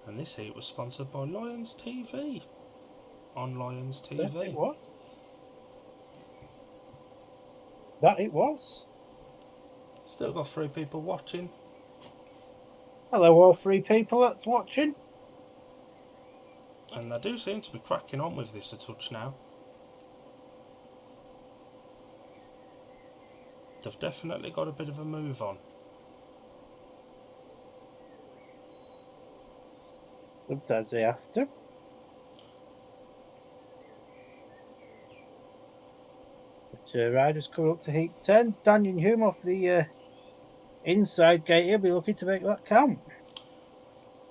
And this heat was sponsored by Lions TV. On Lions That it TV. was. That it was. Still got 3 people watching. Hello, all 3 people that's watching. And they do seem to be cracking on with this a touch now. They've definitely got a bit of a move on. Sometimes they have to. But riders come up to heat 10. Daniel Hume off the inside gate. He'll be looking to make that count.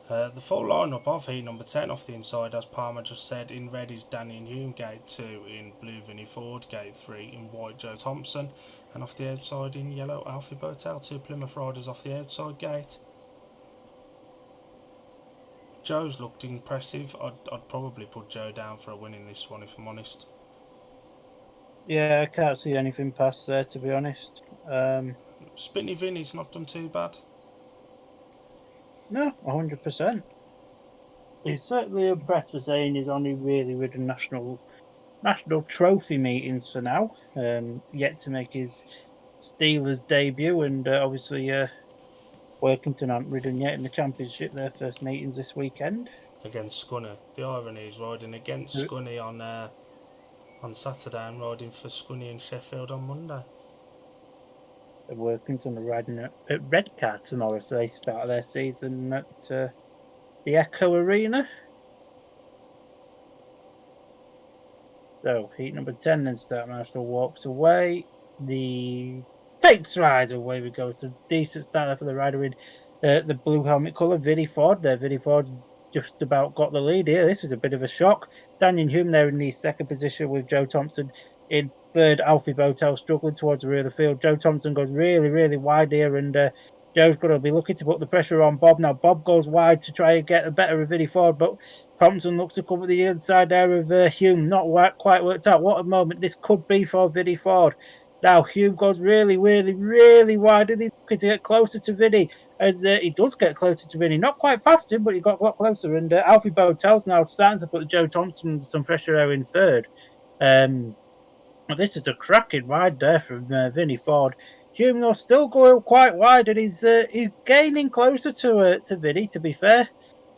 The full lineup of heat number 10 off the inside, as Palmer just said. In red is Danny and Hume, gate 2. In blue, Vinnie Ford, gate 3. In white, Joe Thompson. And off the outside in yellow, Alfie Botel. 2 Plymouth riders off the outside gate. Joe's looked impressive. I'd probably put Joe down for a win in this one, if I'm honest. Yeah, I can't see anything past there, to be honest. Spinny Vinny's not done too bad. No, 100%. He's certainly impressed for saying he's only really ridden national trophy meetings for now. Yet to make his Steelers debut, and obviously Workington aren't ridden yet in the championship. Their first meetings this weekend Against Scunny. The irony is riding against Scunny on Saturday and riding for Scunny in Sheffield on Monday. Workington are riding at Redcar tomorrow, so they start their season at the Echo Arena. So heat number 10 then Startmaster walks away. The takes rise away we go. It's a decent start there for the rider in the blue helmet colour, Vinnie Ford. Vinnie Ford's just about got the lead here. This is a bit of a shock. Daniel Hume there in the second position with Joe Thompson in third. Alfie Botel struggling towards the rear of the field. Joe Thompson goes really, really wide here, and Joe's going to be looking to put the pressure on Bob. Now Bob goes wide to try and get a better of Vinnie Ford, but Thompson looks to come at the inside there of Hume. Not quite worked out. What a moment this could be for Vinnie Ford. Now Hume goes really, really, really wide, and he's looking to get closer to Vinnie. As he does get closer to Vinnie, not quite past him, but he got a lot closer. And Alfie Botel's now starting to put Joe Thompson some pressure there in third. This is a cracking ride there from Vinnie Ford. Hume though still going quite wide, and he's gaining closer to Vinnie. To be fair,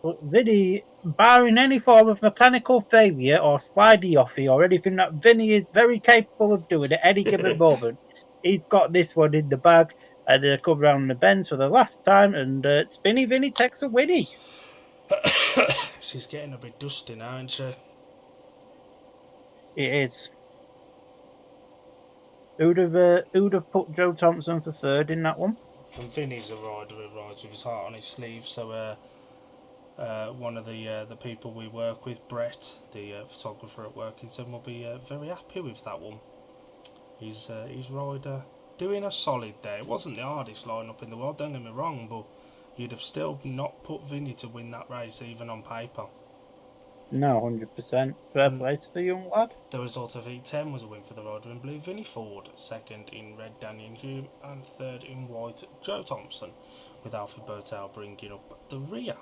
but Vinnie, barring any form of mechanical failure or slidey offy or anything that Vinnie is very capable of doing at any given moment, he's got this one in the bag. And they come round the bends for the last time, and Spinny Vinnie takes a winnie. She's getting a bit dusty now, isn't she? It is. Who'd have put Joe Thompson for third in that one? And Vinny's a rider who rides with his heart on his sleeve, so one of the people we work with, Brett, the photographer at Workington, will be very happy with that one. His rider doing a solid there. It wasn't the hardest lineup in the world, don't get me wrong, but you'd have still not put Vinny to win that race even on paper. No, 100%. Fair play to the young lad. The result of heat 10 was a win for the rider in blue, Vinnie Ford, second in red, Daniel Hume, and third in white, Joe Thompson, with Alfie Botel bringing up the rear.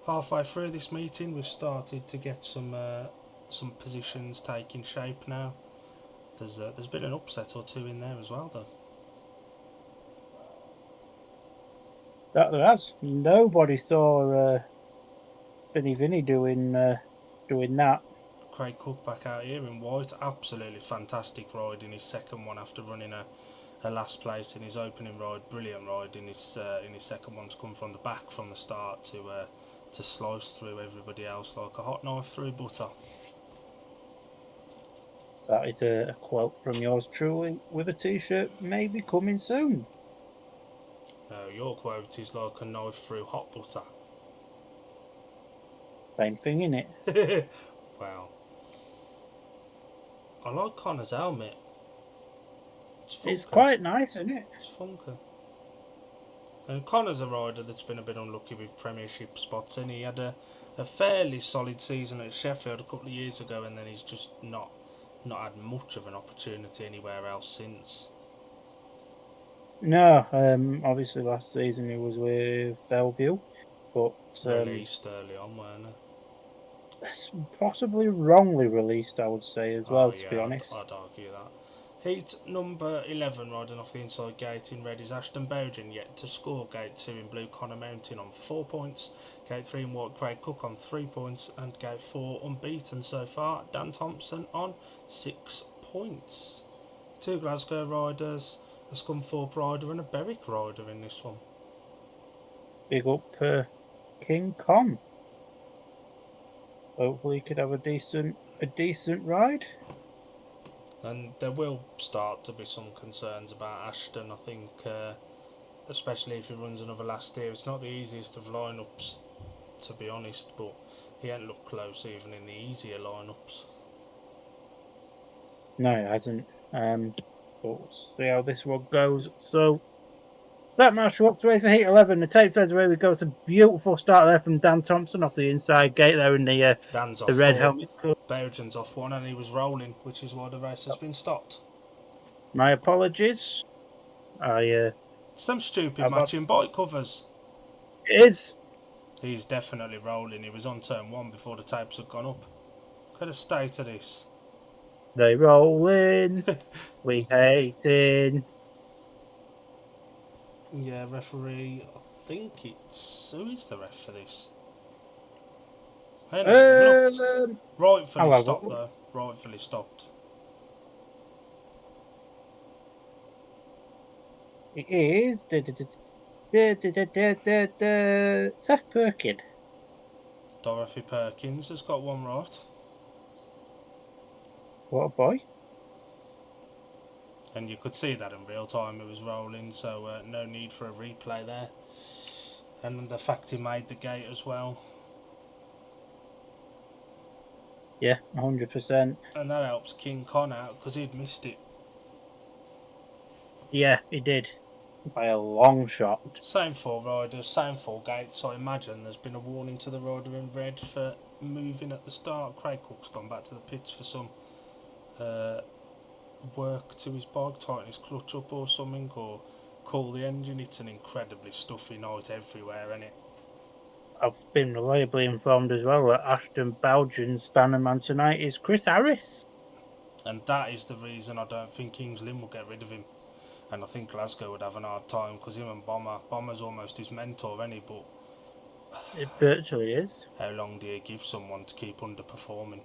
Halfway through this meeting, we've started to get some positions taking shape now. There's been an upset or two in there as well, though. That there has. Nobody saw Vinny doing that. Craig Cook back out here in white, absolutely fantastic ride in his second one after running a last place in his opening ride. Brilliant ride in his second one to come from the back from the start to slice through everybody else like a hot knife through butter. That is a quote from yours truly with a t-shirt maybe coming soon. No, your quote is like a knife through hot butter. Same thing, innit? Wow. I like Connor's helmet. It's quite nice, isn't it? It's funky. And Connor's a rider that's been a bit unlucky with Premiership spots, and he had a fairly solid season at Sheffield a couple of years ago, and then he's just not had much of an opportunity anywhere else since. No, obviously last season he was with Bellevue, but Released early on, weren't possibly wrongly released, I would say as he? well. Oh To be yeah, honest, I'd argue that. Heat number 11 riding off the inside gate in red is Ashton Bowden, yet to score. Gate 2 in blue Connor Mountain on 4 points, Gate 3 in white Craig Cook on 3 points, and Gate 4 unbeaten so far Dan Thompson on 6 points. 2 Glasgow riders, a Scunthorpe rider and a Berwick rider in this one. big up King Con. Hopefully, he could have a decent ride. And there will start to be some concerns about Ashton, I think, especially if he runs another last year. It's not the easiest of lineups, to be honest, but he ain't looked close even in the easier lineups. No, it hasn't. But we'll see how this one goes. So, start marshal up to race for Heat 11. The tape says away we go. It's a beautiful start there from Dan Thompson off the inside gate there in Dan's the off red 4, helmet. Bowden's off 1, and he was rolling, which is why the race has been stopped. My apologies. It's them stupid I've matching bike covers. It is. He's definitely rolling. He was on turn 1 before the tapes had gone up. Look at the state of this. They rolling. We hating. Yeah, referee, I think it's... Who is the ref for this? I haven't even looked. Rightfully stopped though. Rightfully stopped. It is Seth Perkin. Dorothy Perkins has got one right. What a boy. And you could see that in real time it was rolling, so no need for a replay there. And the fact he made the gate as well. Yeah, 100%. And that helps King Con out because he'd missed it. Yeah, he did. By a long shot. Same 4 riders, same 4 gates. I imagine there's been a warning to the rider in red for moving at the start. Craig Cook's gone back to the pits for some work to his bike, tighten his clutch up or something, or cool the engine. It's an incredibly stuffy night everywhere, isn't it? I've been reliably informed as well that Ashton Bowden's bannerman tonight is Chris Harris. And that is the reason I don't think Kings Lynn will get rid of him. And I think Glasgow would have an hard time because him and Bomber's almost his mentor, any. But It virtually is. how long do you give someone to keep underperforming?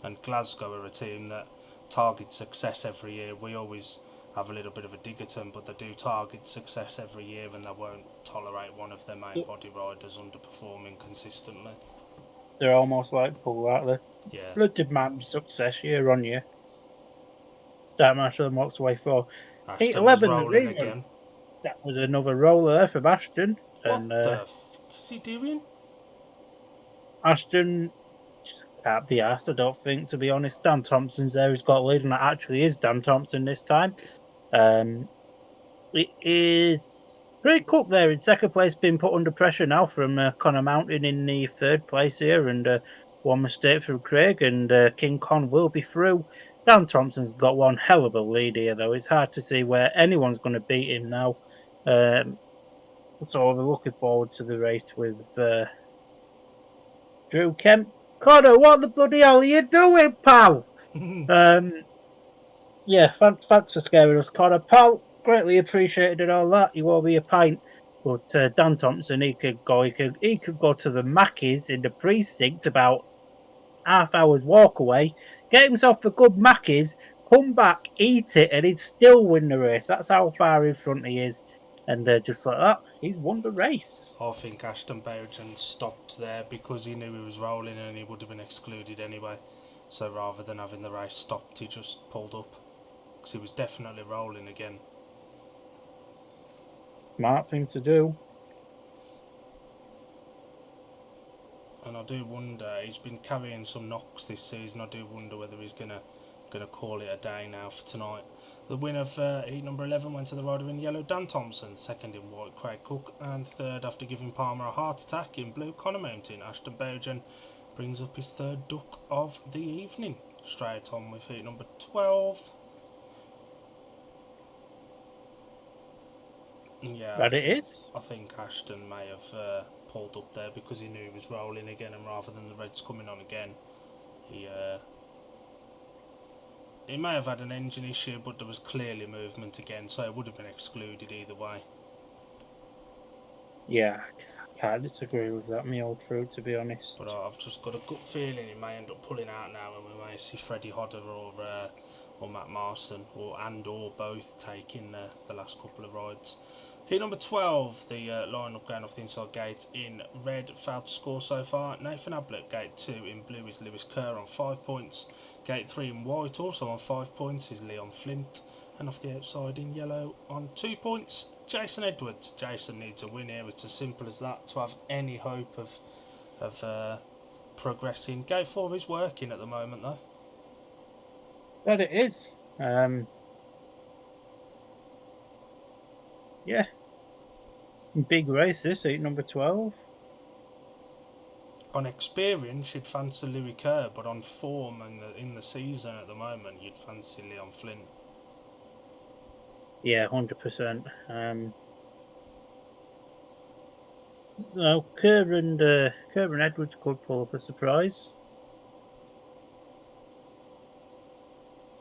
And Glasgow are a team that target success every year. We always have a little bit of a dig at them, but they do target success every year, and they won't tolerate one of their main body riders underperforming consistently. They're almost like Paul, aren't they? Yeah. Blood demand success year on year. Start marshal and walks away for Ashton 11. was The rolling green again. one. That was another roller there from Ashton. What And the f is he doing? Ashton just can't be asked, I don't think, to be honest. Dan Thompson's there, he's got a lead, and that actually is Dan Thompson this time. It is Craig Cook there in second place, being put under pressure now from Connor Mountain in the third place here, and one mistake from Craig, and King Con will be through. Dan Thompson's got one hell of a lead here, though. It's hard to see where anyone's going to beat him now. So we're looking forward to the race with Drew Kemp. Connor, what the bloody hell are you doing, pal? Yeah, thanks for scaring us, Connor. Pal, greatly appreciated and all that. You owe me a pint. But Dan Thompson, he could go to the Mackies in the precinct about half hour's walk away, get himself a good Mackies, come back, eat it, and he'd still win the race. That's how far in front he is. And just like that, he's won the race. I think Ashton Bowden stopped there because he knew he was rolling and he would have been excluded anyway. So rather than having the race stopped, he just pulled up. Because he was definitely rolling again. Smart thing to do. And I do wonder, he's been carrying some knocks this season. I do wonder whether he's going to going to call it a day now for tonight. The win of heat number 11 went to the rider in yellow, Dan Thompson. Second in white, Craig Cook. And third, after giving Palmer a heart attack, in blue, Connor Mountain. Ashton Bowden brings up his third duck of the evening. Straight on with heat number 12. Yeah, That it is. I think Ashton may have pulled up there because he knew he was rolling again, and rather than the reds coming on again, he may have had an engine issue, but there was clearly movement again, so it would have been excluded either way. Yeah, I can't disagree with that, me old fruit, to be honest. But I've just got a good feeling he may end up pulling out now, and we may see Freddie Hodder or Matt Marson, or both taking the last couple of rides. Heat number 12, the line-up going off the inside gate in red, failed to score so far. Nathan Ablett, gate 2 in blue is Lewis Kerr on 5 points. Gate 3 in white, also on 5 points, is Leon Flint. And off the outside in yellow on 2 points, Jason Edwards. Jason needs a win here, it's as simple as that to have any hope of progressing. Gate 4 is working at the moment though. That it is. Yeah. Big races, heat number 12. On experience, you'd fancy Louis Kerr, but on form and in the season at the moment, you'd fancy Leon Flint. Yeah, 100%. No, Kerr and Edwards could pull up a surprise.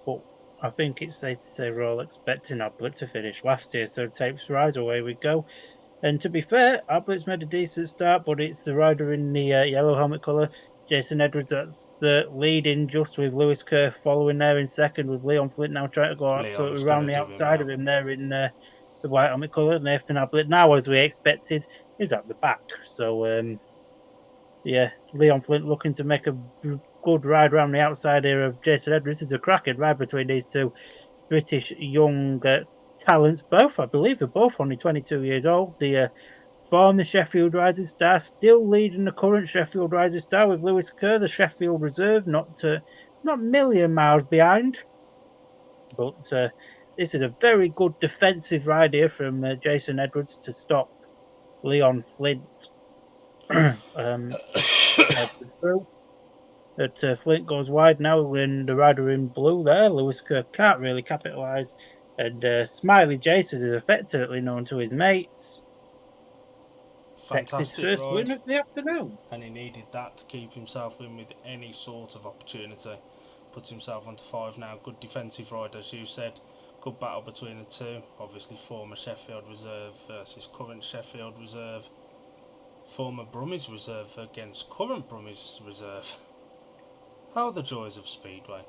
But I think it's safe to say we're all expecting Ablett to finish last year, so tapes rise, away we go. And to be fair, Ablett's made a decent start, but it's the rider in the yellow helmet colour, Jason Edwards, that's leading, just with Lewis Kerr following there in second, with Leon Flint now trying to go absolutely around the outside of him there in the white helmet colour. Nathan Ablett now, as we expected, is at the back. So, yeah, Leon Flint looking to make a good ride around the outside here of Jason Edwards. It's a cracking ride between these two British young talents. Both, I believe, they're both only 22 years old. The former Sheffield Rising Star, still leading the current Sheffield Rising Star with Lewis Kerr, the Sheffield Reserve, not a million miles behind. But this is a very good defensive ride here from Jason Edwards to stop Leon Flint. Through. That Flint goes wide now when the rider in blue there, Lewis Kerr, can't really capitalise. And Smiley Jason is affectionately known to his mates. Fantastic Texas first ride. win of the afternoon. And he needed that to keep himself in with any sort of opportunity. Puts himself onto 5 now. Good defensive ride, as you said. Good battle between the two. Obviously former Sheffield Reserve versus current Sheffield Reserve. Former Brummies Reserve against current Brummies Reserve. How are the joys of Speedway?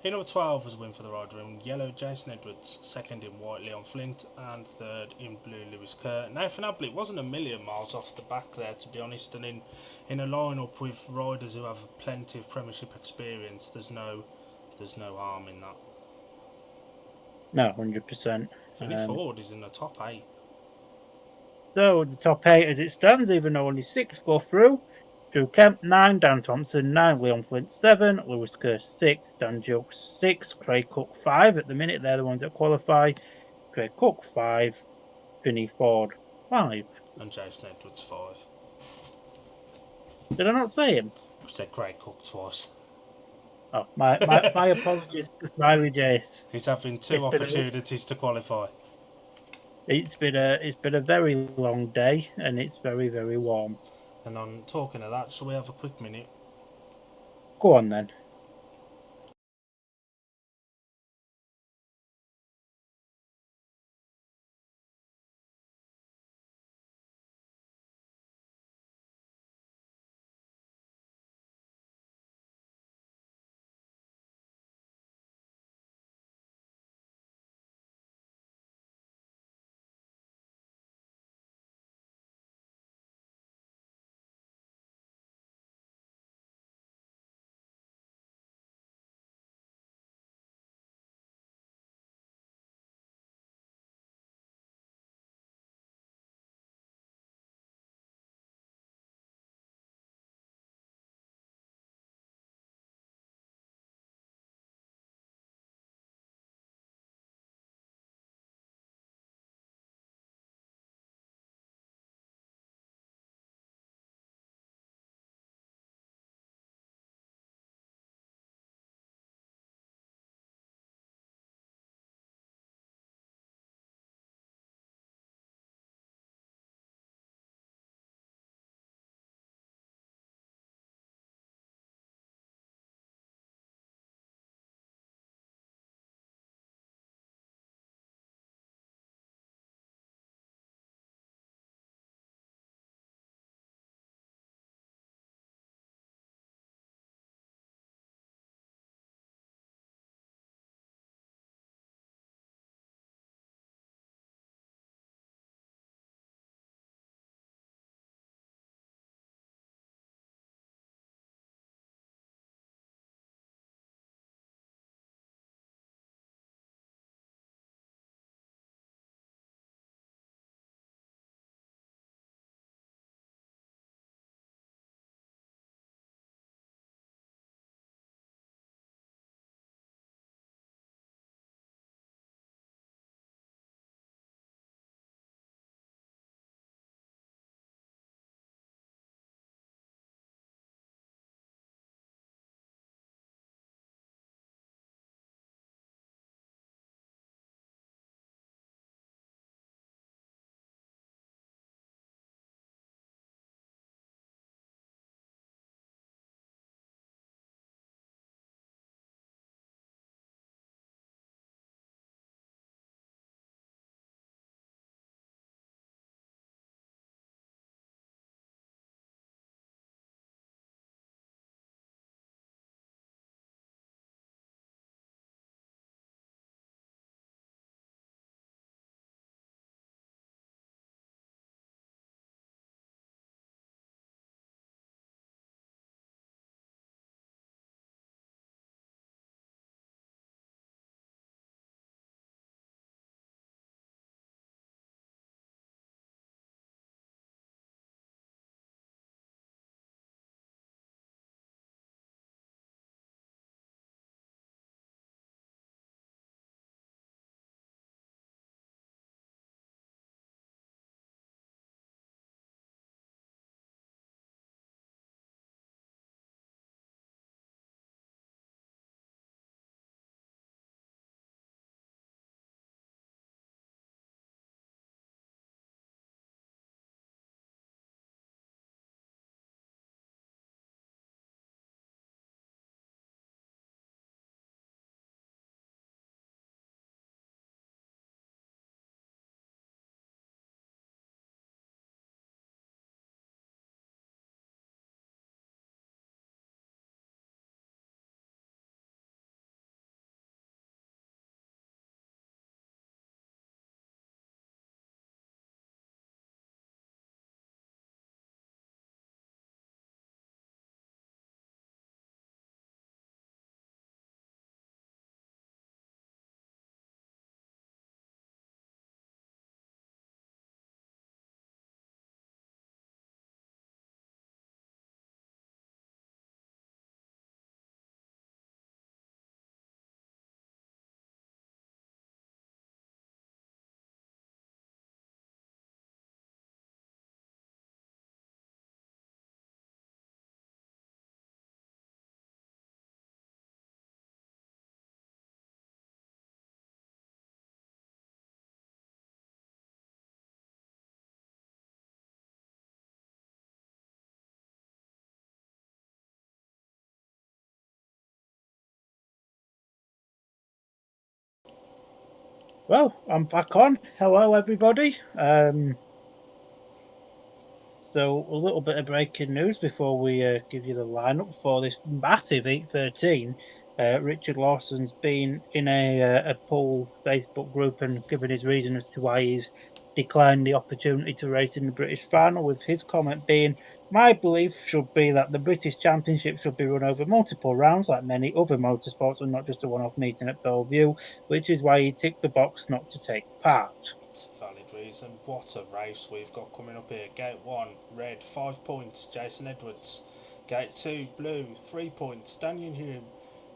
Heat number 12 was a win for the rider in yellow, Jason Edwards. Second in white, Leon Flint. And third in blue, Lewis Kerr. Nathan Ablett wasn't a million miles off the back there, to be honest. And in a lineup with riders who have plenty of Premiership experience, there's no harm in that. No, 100%. Vinnie Ford is in the top 8. So the top 8 as it stands, even though only 6 go through. Drew Kemp 9, Dan Thompson 9, Leon Flint 7, Lewis Kerr 6, Dan Jokes 6, Craig Cook 5. At the minute, they're the ones that qualify. Craig Cook 5, Vinnie Ford 5. And Jason Edwards 5. Did I not say him? I said Craig Cook twice. Oh, my apologies to Smiley Jace. He's having 2 opportunities to qualify. It's been a very long day, and it's very, very warm. And on talking of that, shall we have a quick minute? Go on then. Well, I'm back on. Hello, everybody. So a little bit of breaking news before we give you the lineup for this massive 8:13. Richard Lawson's been in a poll Facebook group and given his reason as to why he's declined the opportunity to race in the British final, with his comment being, "My belief should be that the British Championship should be run over multiple rounds like many other motorsports and not just a one-off meeting at Bellevue, which is why he ticked the box not to take part." It's a valid reason. What a race we've got coming up here. Gate 1, red, 5 points, Jason Edwards. Gate 2, blue, 3 points, Daniel Hume.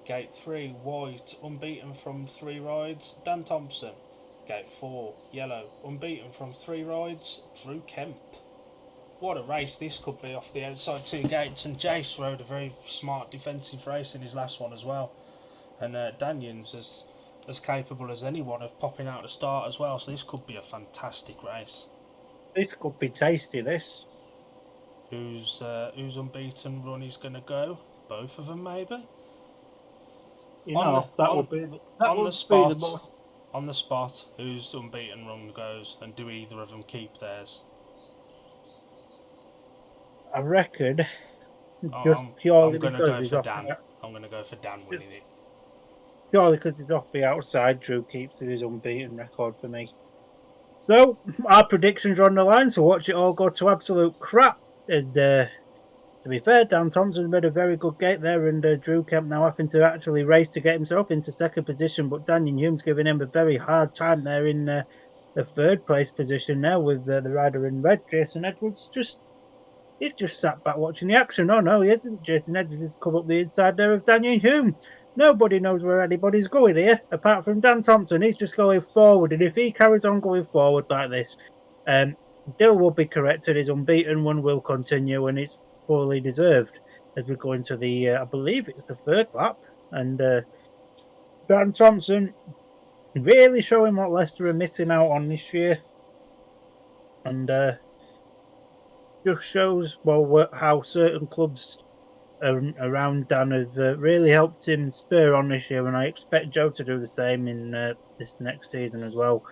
Gate 3, white, unbeaten from 3 rides, Dan Thompson. Gate 4, yellow, unbeaten from 3 rides, Drew Kemp. What a race this could be off the outside 2 gates, and Jace rode a very smart defensive race in his last one as well. And Daniel's as capable as anyone of popping out to start as well, so this could be a fantastic race. This could be tasty, this. Whose unbeaten run is going to go? Both of them, maybe. That would be the most. On the spot, whose unbeaten run goes, and do either of them keep theirs? I reckon. I'm going to go for Dan. I'm going to go for Dan winning it. Purely because he's off the outside, Drew keeps his unbeaten record for me. So, our predictions are on the line, so watch it all go to absolute crap. And, to be fair, Dan Thompson's made a very good gate there, and Drew Kemp now having to actually race to get himself into second position, but Daniel Hume's giving him a very hard time there in the third place position now with the rider in red, Jason Edwards. He's just sat back watching the action. Oh no, he isn't. Jason Edwards has come up the inside there of Daniel Hume. Nobody knows where anybody's going here, apart from Dan Thompson. He's just going forward, and if he carries on going forward like this, Dill will be corrected. His unbeaten one will continue, and it's fully deserved as we go into the, I believe it's the third lap. And Dan Thompson really showing what Leicester are missing out on this year. And just shows how certain clubs around Dan have really helped him spur on this year, and I expect Joe to do the same in this next season as well.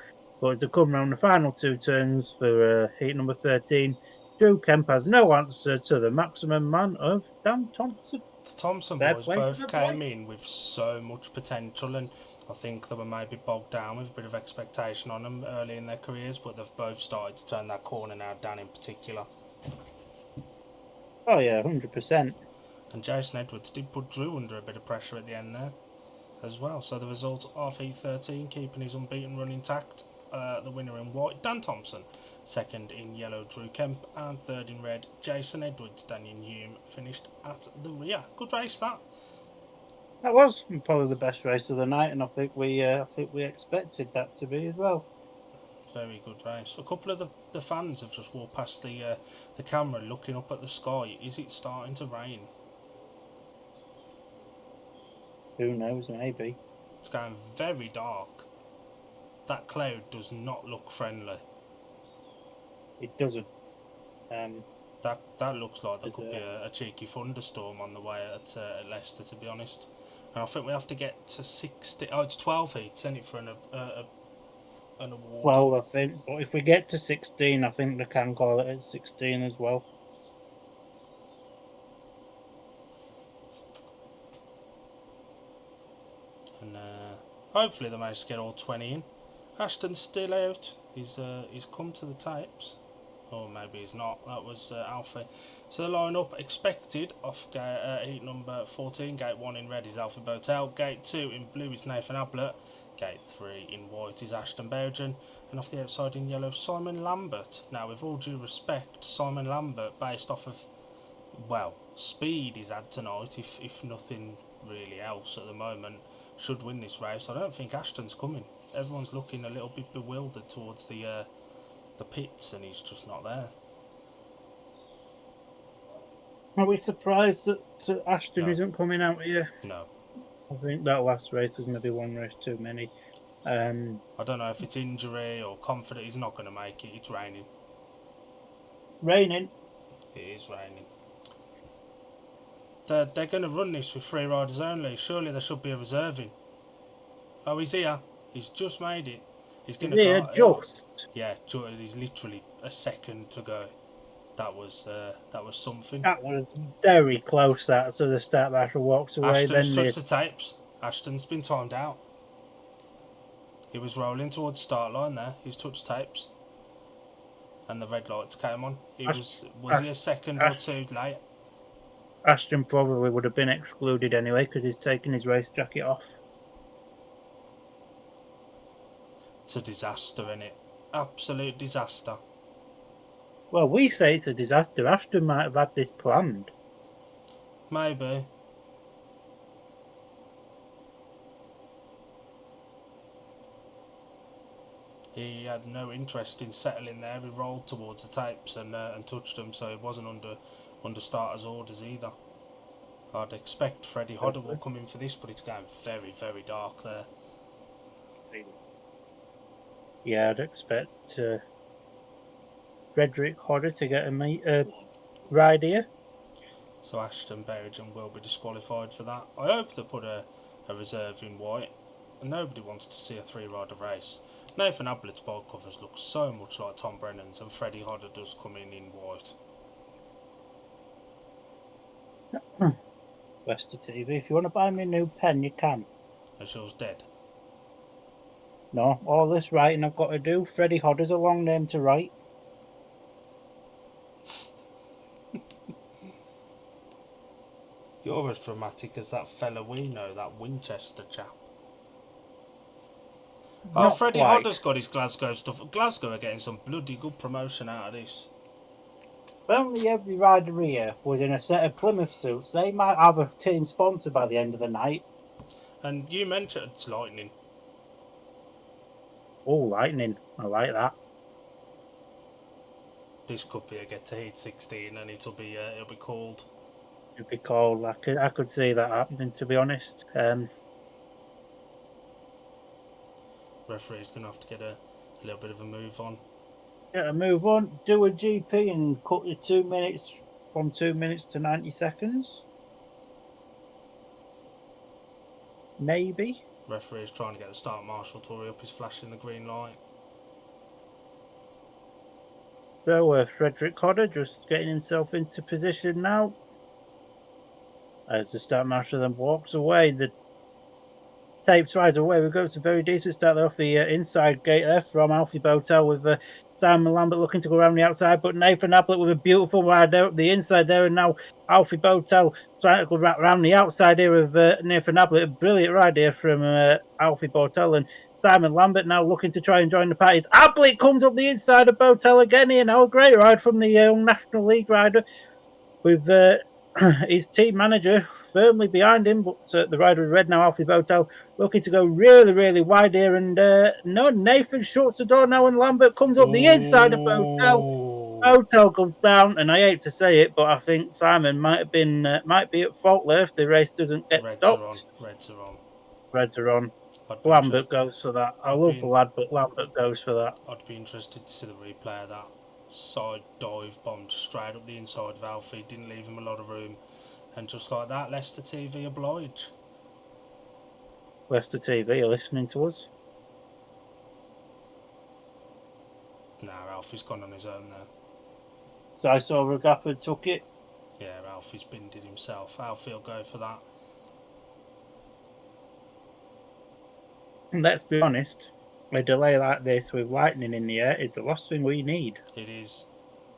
But as they come round the final 2 turns for heat number 13, Drew Kemp has no answer to the maximum man of Dan Thompson. The Thompson boys both came in with so much potential, and I think they were maybe bogged down with a bit of expectation on them early in their careers, but they've both started to turn that corner now, Dan in particular. Oh yeah, 100%. And Jason Edwards did put Drew under a bit of pressure at the end there as well. So the result of E13, keeping his unbeaten run intact. The winner in white, Dan Thompson. Second in yellow, Drew Kemp. And third in red, Jason Edwards. Daniel Hume finished at the rear. Good race, that. That was probably the best race of the night, and I think we expected that to be as well. Very good race. A couple of the fans have just walked past the camera looking up at the sky. Is it starting to rain? Who knows, maybe. It's going very dark. That cloud does not look friendly. It doesn't. That looks like there could be a cheeky thunderstorm on the way at Leicester, to be honest. And I think we have to get to 60. Oh, it's 12 heats, isn't it, for an award? 12, I think. But if we get to 16, I think they can call it at 16 as well. And hopefully they manage to get all 20 in. Ashton's still out. He's come to the tapes. Or maybe he's not. That was Alfie. So the line-up expected off heat number 14. Gate 1 in red is Alfie Botel. Gate 2 in blue is Nathan Ablett. Gate 3 in white is Ashton Bowden. And off the outside in yellow, Simon Lambert. Now, with all due respect, Simon Lambert, based off of, well, speed he's had tonight, if nothing really else at the moment, should win this race. I don't think Ashton's coming. Everyone's looking a little bit bewildered towards the pits, and he's just not there. Are we surprised that Ashton isn't coming out here? No. I think that last race was maybe one race too many. I don't know if it's injury or confident he's not going to make it. It's raining. Raining? It is raining. They're going to run this with 3 riders only. Surely there should be a reserving. Oh, he's here. He's just made it. He's Is going to here go. just? Yeah, he's literally a second to go. That was something. That was very close. That so the start marshal walks away. Ashton's Then touched the tapes. Ashton's been timed out. He was rolling towards start line there. He's touched tapes, and the red lights came on. Was he a second or two late? Ashton probably would have been excluded anyway because he's taken his race jacket off. It's a disaster, isn't it? Absolute disaster. Well, we say it's a disaster. Ashton might have had this planned. Maybe. He had no interest in settling there. He rolled towards the tapes and touched them, so he wasn't under starters' orders either. I'd expect Freddie Hodder will come in for this, but it's going very, very dark there. Yeah, I'd expect Frederick Hodder to get a ride here. So Ashton Berrigan will be disqualified for that. I hope they put a reserve in white. Nobody wants to see a three-rider race. Nathan Ablett's bike covers look so much like Tom Brennan's, and Freddie Hodder does come in white. Leicester TV, if you want to buy me a new pen, you can. Is yours dead? No, all this writing I've got to do. Freddie Hodder's a long name to write. You're as dramatic as that fella we know, that Winchester chap. Oh, Freddie Hodder's got his Glasgow stuff. Glasgow are getting some bloody good promotion out of this. If only every rider here was in a set of Plymouth suits, they might have a team sponsor by the end of the night. And you mentioned it's lightning. Oh, lightning. I like that. This could be a get to heat 16 and it'll be called. It'd be called. I could see that happening, to be honest. Referee's going to have to get a little bit of a move on. Get a move on. Do a GP and cut your 2 minutes from 2 minutes to 90 seconds. Maybe. Referee's trying to get the start marshal to hurry up. He's flashing the green light. So Frederick Hodder just getting himself into position now. As the start marshal then walks away, the tapes rise away. We've got a very decent start there off the inside gate there from Alfie Botel with Simon Lambert looking to go around the outside, but Nathan Ablett with a beautiful ride there up the inside there, and now Alfie Botel trying to go around the outside here of Nathan Ablett. A brilliant ride here from Alfie Botel, and Simon Lambert now looking to try and join the parties. Ablett comes up the inside of Botel again here now. A great ride from the young National League rider with his team manager firmly behind him, but the rider in red now, Alfie Botel, looking to go really, really wide here, and no, Nathan shuts the door now, and Lambert comes up the inside of Botel. Botel comes down, and I hate to say it, but I think Simon might be at fault there if the race doesn't get stopped. Reds are on. Lambert goes for that. I love the lad, but Lambert goes for that. I'd be interested to see the replay of that. Side dive bombed straight up the inside of Alfie, didn't leave him a lot of room, and just like that, Leicester TV oblige. Leicester TV are listening to us. Nah, Alfie's gone on his own there. So I saw Ragappa took it. Yeah, Alfie's binned it himself. Alfie will go for that. And let's be honest, a delay like this with lightning in the air is the last thing we need. It is.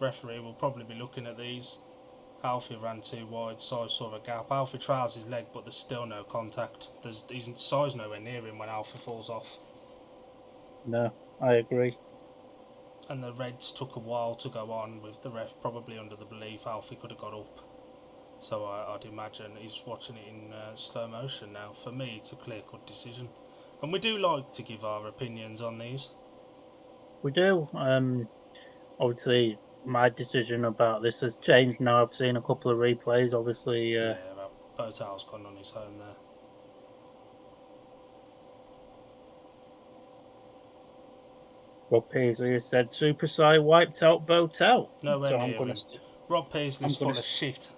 Referee will probably be looking at these. Alfie ran too wide, Size saw a gap. Alfie trials his leg, but there's still no contact. Size nowhere near him when Alfie falls off. No, I agree. And the Reds took a while to go on, with the ref probably under the belief Alfie could have got up. So I'd imagine he's watching it in slow motion now. For me, it's a clear-cut decision. And we do like to give our opinions on these. We do. Obviously, my decision about this has changed now. I've seen a couple of replays, obviously. Yeah, Botel's gone on his own there. Rob Paisley has said Super Sai wiped out Botel. Nowhere near him. Rob Paisley's full of shit.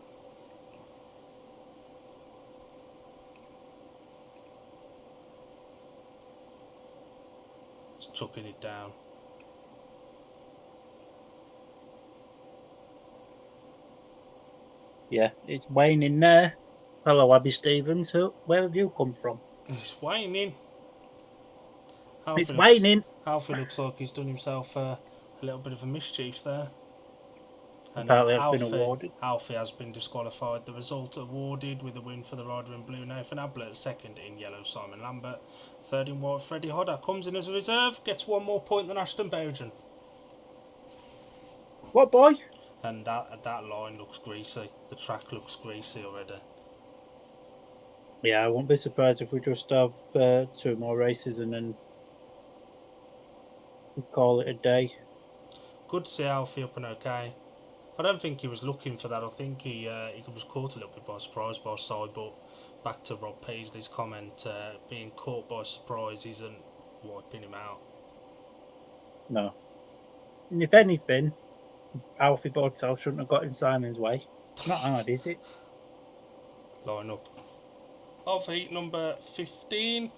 It's chucking it down. Yeah, it's waning there. Hello, Abby Stevens. Where have you come from? It's waning. It's waning. Alfie looks like he's done himself a little bit of a mischief there. And Apparently, that's been awarded. Alfie has been disqualified. The result awarded with a win for the rider in blue, Nathan Ablett. Second in yellow, Simon Lambert. Third in white, Freddie Hodder. Comes in as a reserve, gets one more point than Ashton Bowden. What boy? And that line looks greasy. The track looks greasy already. Yeah, I won't be surprised if we just have 2 more races and then we call it a day. Good to see Alfie up and okay. I don't think he was looking for that. I think he was caught a little bit by surprise by side, but back to Rob Peasley's comment, being caught by surprise isn't wiping him out. No. And if anything, Alfie Botel shouldn't have got in Simon's way. It's not hard, is it? Line up of heat number 15,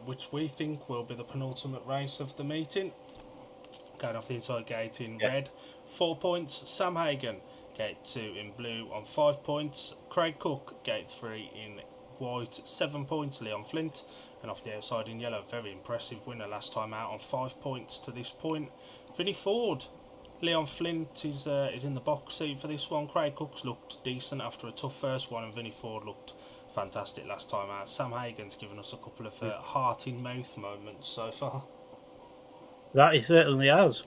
which we think will be the penultimate race of the meeting. Going off the inside gate in red, 4 points. Sam Hagan, gate 2 in blue on 5 points. Craig Cook, gate 3 in white, 7 points. Leon Flint, and off the outside in yellow, very impressive winner last time out on 5 points to this point. Vinnie Ford, Leon Flint is in the box seat for this one. Craig Cook's looked decent after a tough first one, and Vinnie Ford looked fantastic last time out. Sam Hagan's given us a couple of heart in mouth moments so far. That he certainly has.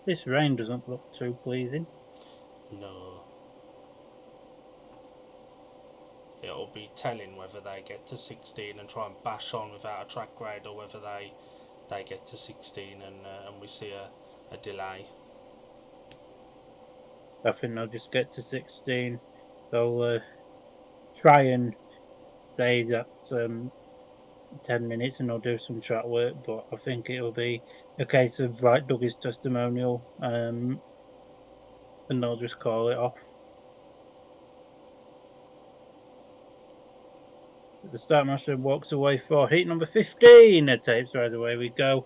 This rain doesn't look too pleasing. No. It'll be telling whether they get to 16 and try and bash on without a track grade, or whether they get to 16 and we see a delay. I think they'll just get to 16. They'll try and say that 10 minutes and they'll do some track work, but I think it'll be a case of like Dougie's testimonial and they'll just call it off. The Startmaster walks away for heat number 15. It tapes right away we go.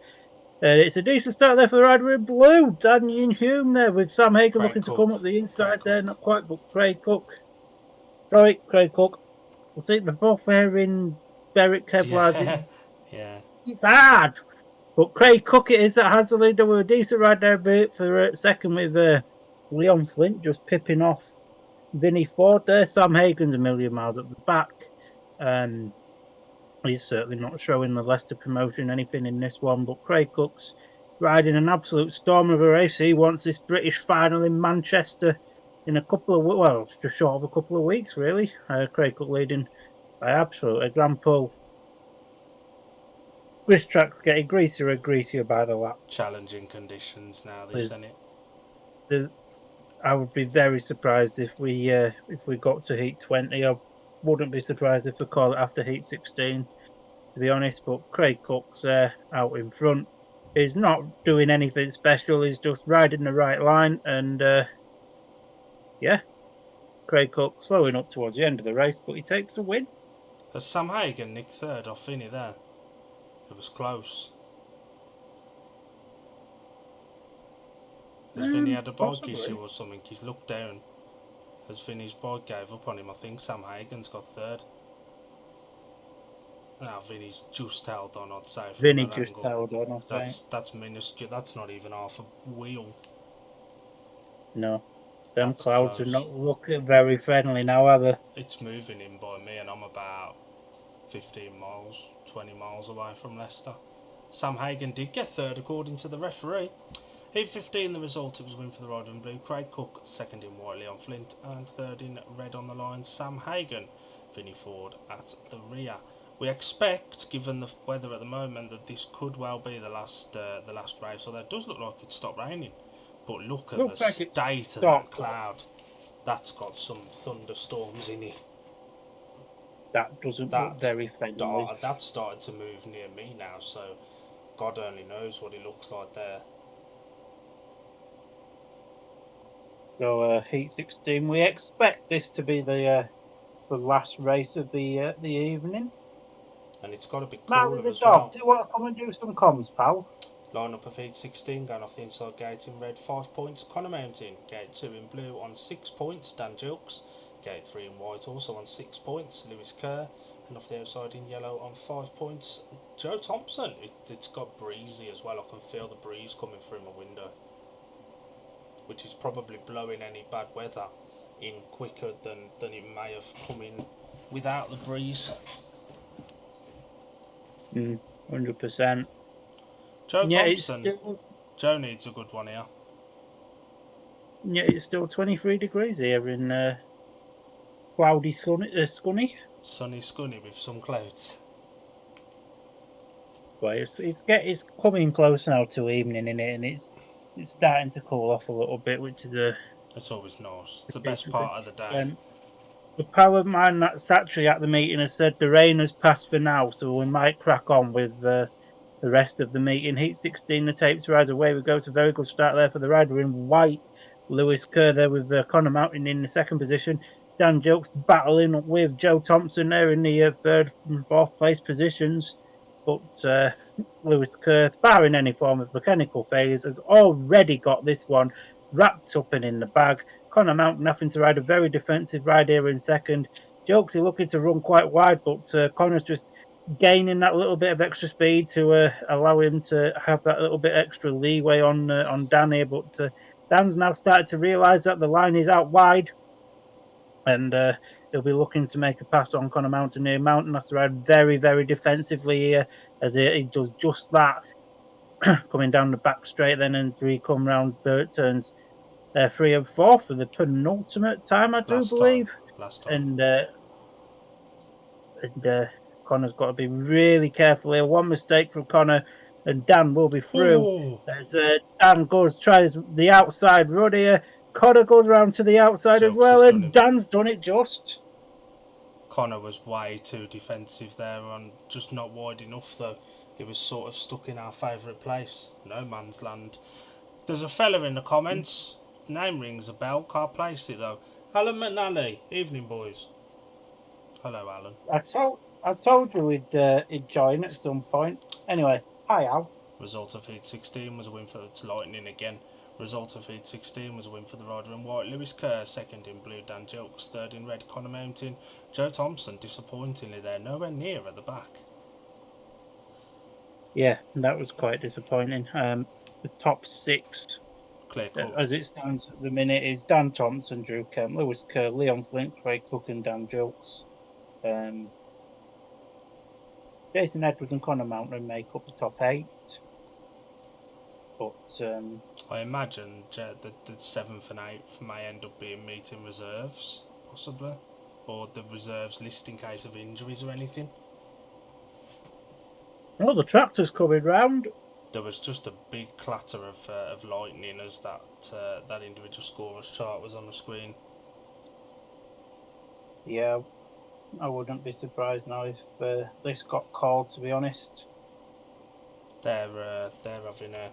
It's a decent start there for the rider in blue. Daniel Hume there with Sam Hagan looking to come up the inside there. Not quite, but Craig Cook. Sorry, Craig Cook. We'll see, they're both wearing Berwick Kevlars. It's hard. But Craig Cook it is that has the leader with a decent ride there for second with Leon Flint just pipping off Vinnie Ford there. Sam Hagan's a million miles at the back. He's certainly not showing the Leicester promotion anything in this one, but Craig Cook's riding an absolute storm of a race. He wants this British final in Manchester in a couple of, well, just short of a couple of weeks, really. Craig Cook leading by absolute example. This track's getting greasier and greasier by the lap. Challenging conditions now, isn't it? I would be very surprised if we got to heat 20. I wouldn't be surprised if we call it after heat 16, to be honest. But Craig Cook's out in front. He's not doing anything special. He's just riding the right line, and Craig Cook slowing up towards the end of the race, but he takes a win. Has Sam Hagan nicked third off Vinnie there? It was close. Has Vinnie had a bike issue or something? He's looked down. As Vinnie's bike gave up on him, I think Sam Hagan's got third. Now Vinnie's just held on, I'd say. Vinnie just held on, I think. That's minuscule. That's not even half a wheel. No. Them clouds are not looking very friendly now, are they? It's moving in by me, and I'm about 15 miles, 20 miles away from Leicester. Sam Hagan did get third according to the referee. Heat 15, the result, it was a win for the rider in blue. Craig Cook, second in white, Leon Flint, and third in red on the line, Sam Hagan. Vinnie Ford at the rear. We expect, given the weather at the moment, that this could well be the last race. So it does look like it stopped raining. But look at the state of that cloud. That's got some thunderstorms in it. That doesn't look very friendly. That's started to move near me now, so God only knows what it looks like there. So heat 16, we expect this to be the last race of the evening. and it's got a bit Marley cooler the as dog, well. do you want to come and do some comms, pal? Line up of heat 16, going off the inside gate in red, 5 points. Connor Mountain, gate 2 in blue on 6 points. Dan Jilks, gate 3 in white, also on 6 points. Lewis Kerr, and off the outside in yellow on 5 points. Joe Thompson, it's got breezy as well. I can feel the breeze coming through my window, which is probably blowing any bad weather in quicker than it may have come in without the breeze. 100%. Joe Yeah, it's Thompson, still Joe needs a good one here. 23 degrees here in cloudy, sunny. Sunny scunny with some clouds. But it's coming close now to evening in it, and it's starting to cool off a little bit, which is It's always nice. It's the best decent thing. part of the day. The power man that's actually at the meeting has said the rain has passed for now, so we might crack on with the rest of the meeting. Heat 16, the tapes rise away. We go. It's a very good start there for the rider in white. Lewis Kerr there with Connor Mountain in the second position. Dan Jokes battling with Joe Thompson there in the third and fourth place positions. But Lewis Kerr, barring any form of mechanical failures, has already got this one wrapped up and in the bag. Connor Mountain having to ride a very defensive ride here in second. Jokesy looking to run quite wide, but Connor's just gaining that little bit of extra speed to allow him to have that little bit extra leeway on Dan here. But Dan's now started to realise that the line is out wide, and he'll be looking to make a pass on Connor Mountain here. Mountain has to ride very, very defensively here as he does just that, coming down the back straight then, and three come round turns 3 and 4 for the penultimate time, I do believe. Last time. And Connor's got to be really careful here. One mistake from Connor, and Dan will be through. Ooh. As Dan tries the outside run here. Connor goes around to the outside as Jokes well, has done and it. Dan's done it just. Connor was way too defensive there and just not wide enough though. He was sort of stuck in our favourite place, no man's land. There's a fella in the comments, name rings a bell, can't place it though. Alan McNally, evening boys. Hello Alan. I told you he'd join at some point. Anyway, hi Al. Result of Heat 16 was a win for it's lightning again. Result of Heat 16 was a win for the rider in white. Lewis Kerr, second in blue. Dan Jilks, third in red. Connor Mountain. Joe Thompson, disappointingly there, nowhere near at the back. Yeah, that was quite disappointing. The top 6, Clear cut. as it stands at the minute, is Dan Thompson, Drew Kemp, Lewis Kerr, Leon Flint, Craig Cook, and Dan Jilks. Jason Edwards and Connor Mountain make up the top 8. But I imagine the 7th and 8th may end up being meeting reserves, possibly. Or the reserves list in case of injuries or anything. well, the tractor's coming round. There was just a big clatter of lightning as that individual scorer's chart was on the screen. Yeah, I wouldn't be surprised now if this got called, to be honest. They're having a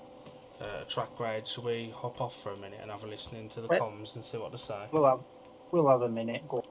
track raid. Shall we hop off for a minute and have a listen to the comms and see what they say? We'll have a minute. Go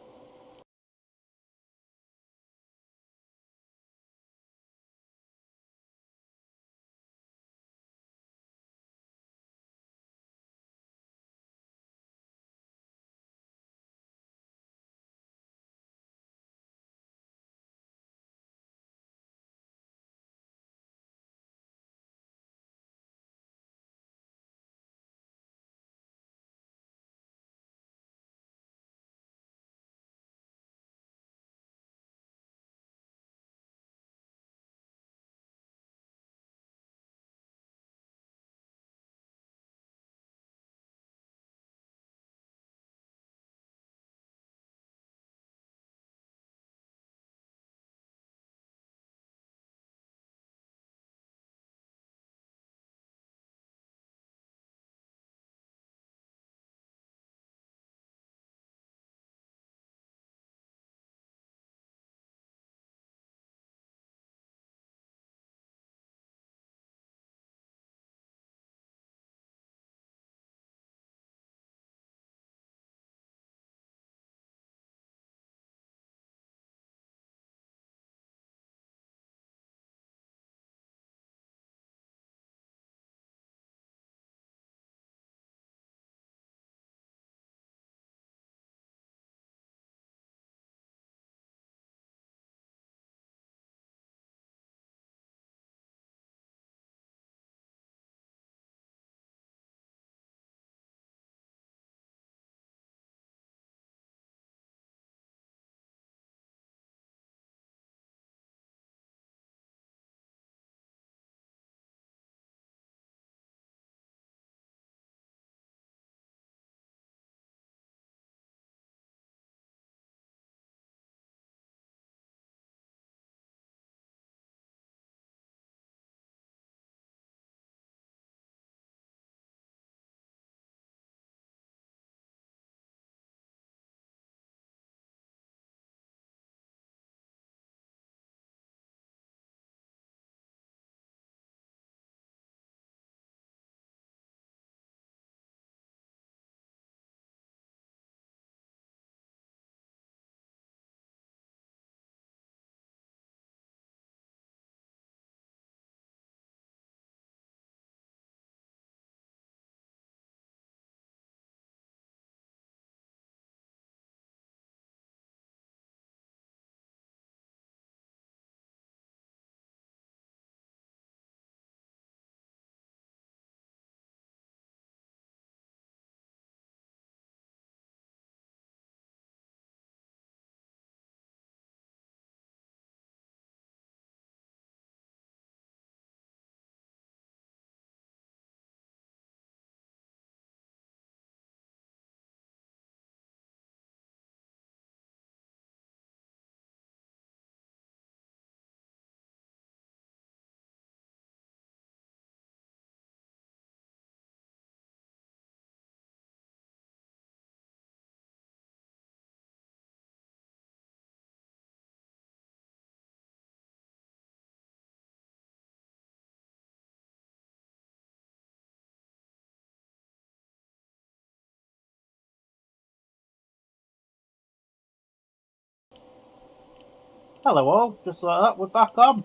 Hello all, just like that, we're back on.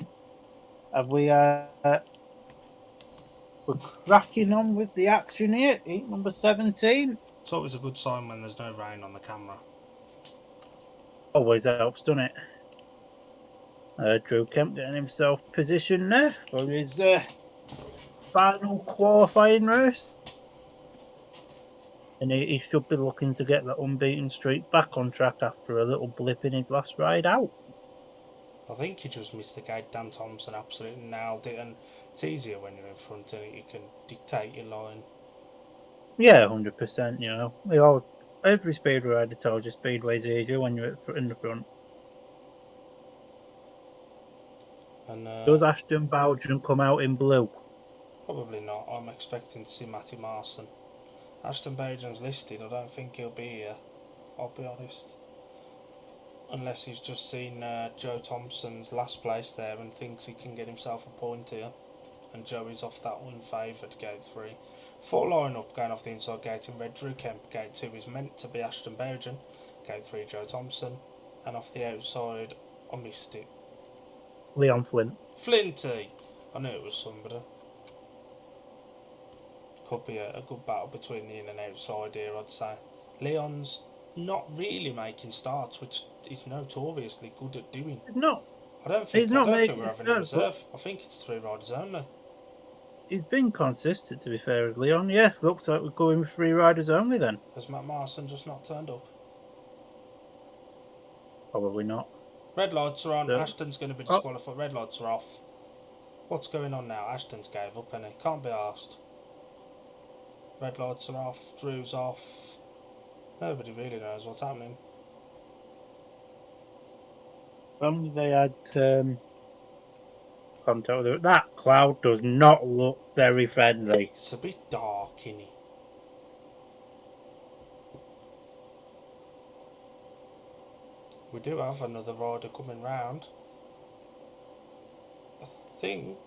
And we're cracking on with the action here, heat number 17. It's always a good sign when there's no rain on the camera. Always helps, doesn't it? Drew Kemp getting himself positioned there for his final qualifying race. And he should be looking to get that unbeaten streak back on track after a little blip in his last ride out. I think he just missed the gate. Dan Thompson absolutely nailed it, and it's easier when you're in front and you can dictate your line. Yeah, 100%. You know, every speed rider tells you speedway's easier when you're in the front. And Does Ashton Bowden come out in blue? probably not. I'm expecting to see Matty Marson. Ashton Bowden's listed. I don't think he'll be here. I'll be honest. Unless he's just seen Joe Thompson's last place there and thinks he can get himself a point here. And Joey's off that unfavoured gate 3. Full line up going off the inside gate in red. Drew Kemp. Gate 2 is meant to be Ashton Bowden. Gate 3 Joe Thompson. And off the outside, I missed it. Leon Flint. Flinty! I knew it was somebody. Could be a good battle between the in and outside here, I'd say. Leon's not really making starts, which he's notoriously good at doing. No, I don't think we're having a reserve. I think it's 3 riders only. he's been consistent, to be fair, as Leon. Yeah, looks like we're going with 3 riders only then. Has Matt Marson just not turned up? Probably not. Red lights are on. No. Ashton's going to be disqualified. Red lights are off. What's going on now? Ashton's gave up and he can't be asked. Red lights are off. Drew's off. Nobody really knows what's happening. Only they had contact with it. That cloud does not look very friendly. It's a bit dark, innit? We do have another rider coming round. I think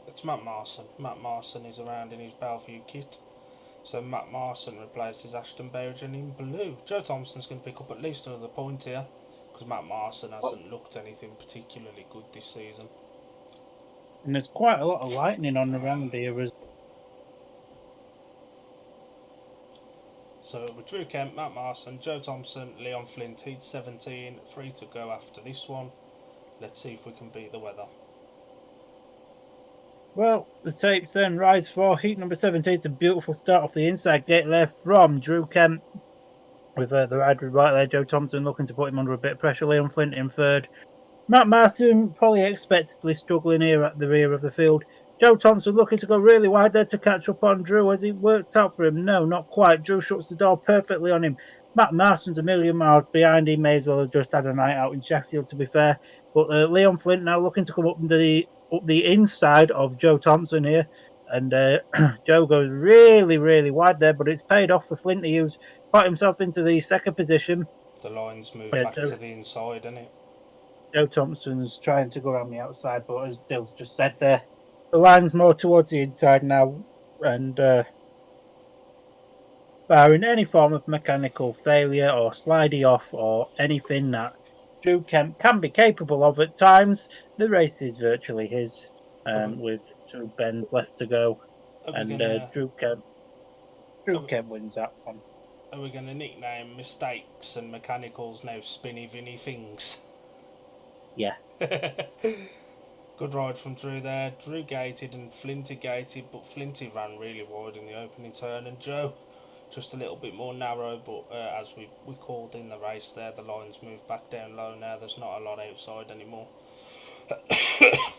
it's Matt Marson. Matt Marson is around in his Bellevue kit. So Matt Marson replaces Ashton Bowden in blue. Joe Thompson's going to pick up at least another point here, because Matt Marson hasn't looked anything particularly good this season. And there's quite a lot of lightning on the round here. So with Drew Kemp, Matt Marson, Joe Thompson, Leon Flint, heat 17, 3 to go after this one. Let's see if we can beat the weather. Well, the tapes then rise for heat number 17. It's a beautiful start off the inside gate there from Drew Kemp. With the rider right there, Joe Thompson looking to put him under a bit of pressure. Leon Flint in third. Matt Marson probably expectedly struggling here at the rear of the field. Joe Thompson looking to go really wide there to catch up on Drew. Has it worked out for him? No, not quite. Drew shuts the door perfectly on him. Matt Marson's a million miles behind. He may as well have just had a night out in Sheffield, to be fair. But Leon Flint now looking to come up the inside of Joe Thompson here. And Joe goes really, really wide there, but it's paid off for Flint. He's got himself into the second position. The lines move back to the inside, isn't it? Joe Thompson's trying to go around the outside, but as Dill's just said there, the line's more towards the inside now, and barring any form of mechanical failure or slidey off or anything that Drew Kemp can be capable of at times, the race is virtually his, with 2 bends left to go, and Drew Kemp wins that one. Are we going to nickname mistakes and mechanicals now Spinny Vinny Things? Yeah. Good ride from Drew there. Drew gated and Flinty gated, but Flinty ran really wide in the opening turn, and Joe just a little bit more narrow, but as we called in the race there, the lines moved back down low now. There's not a lot outside anymore.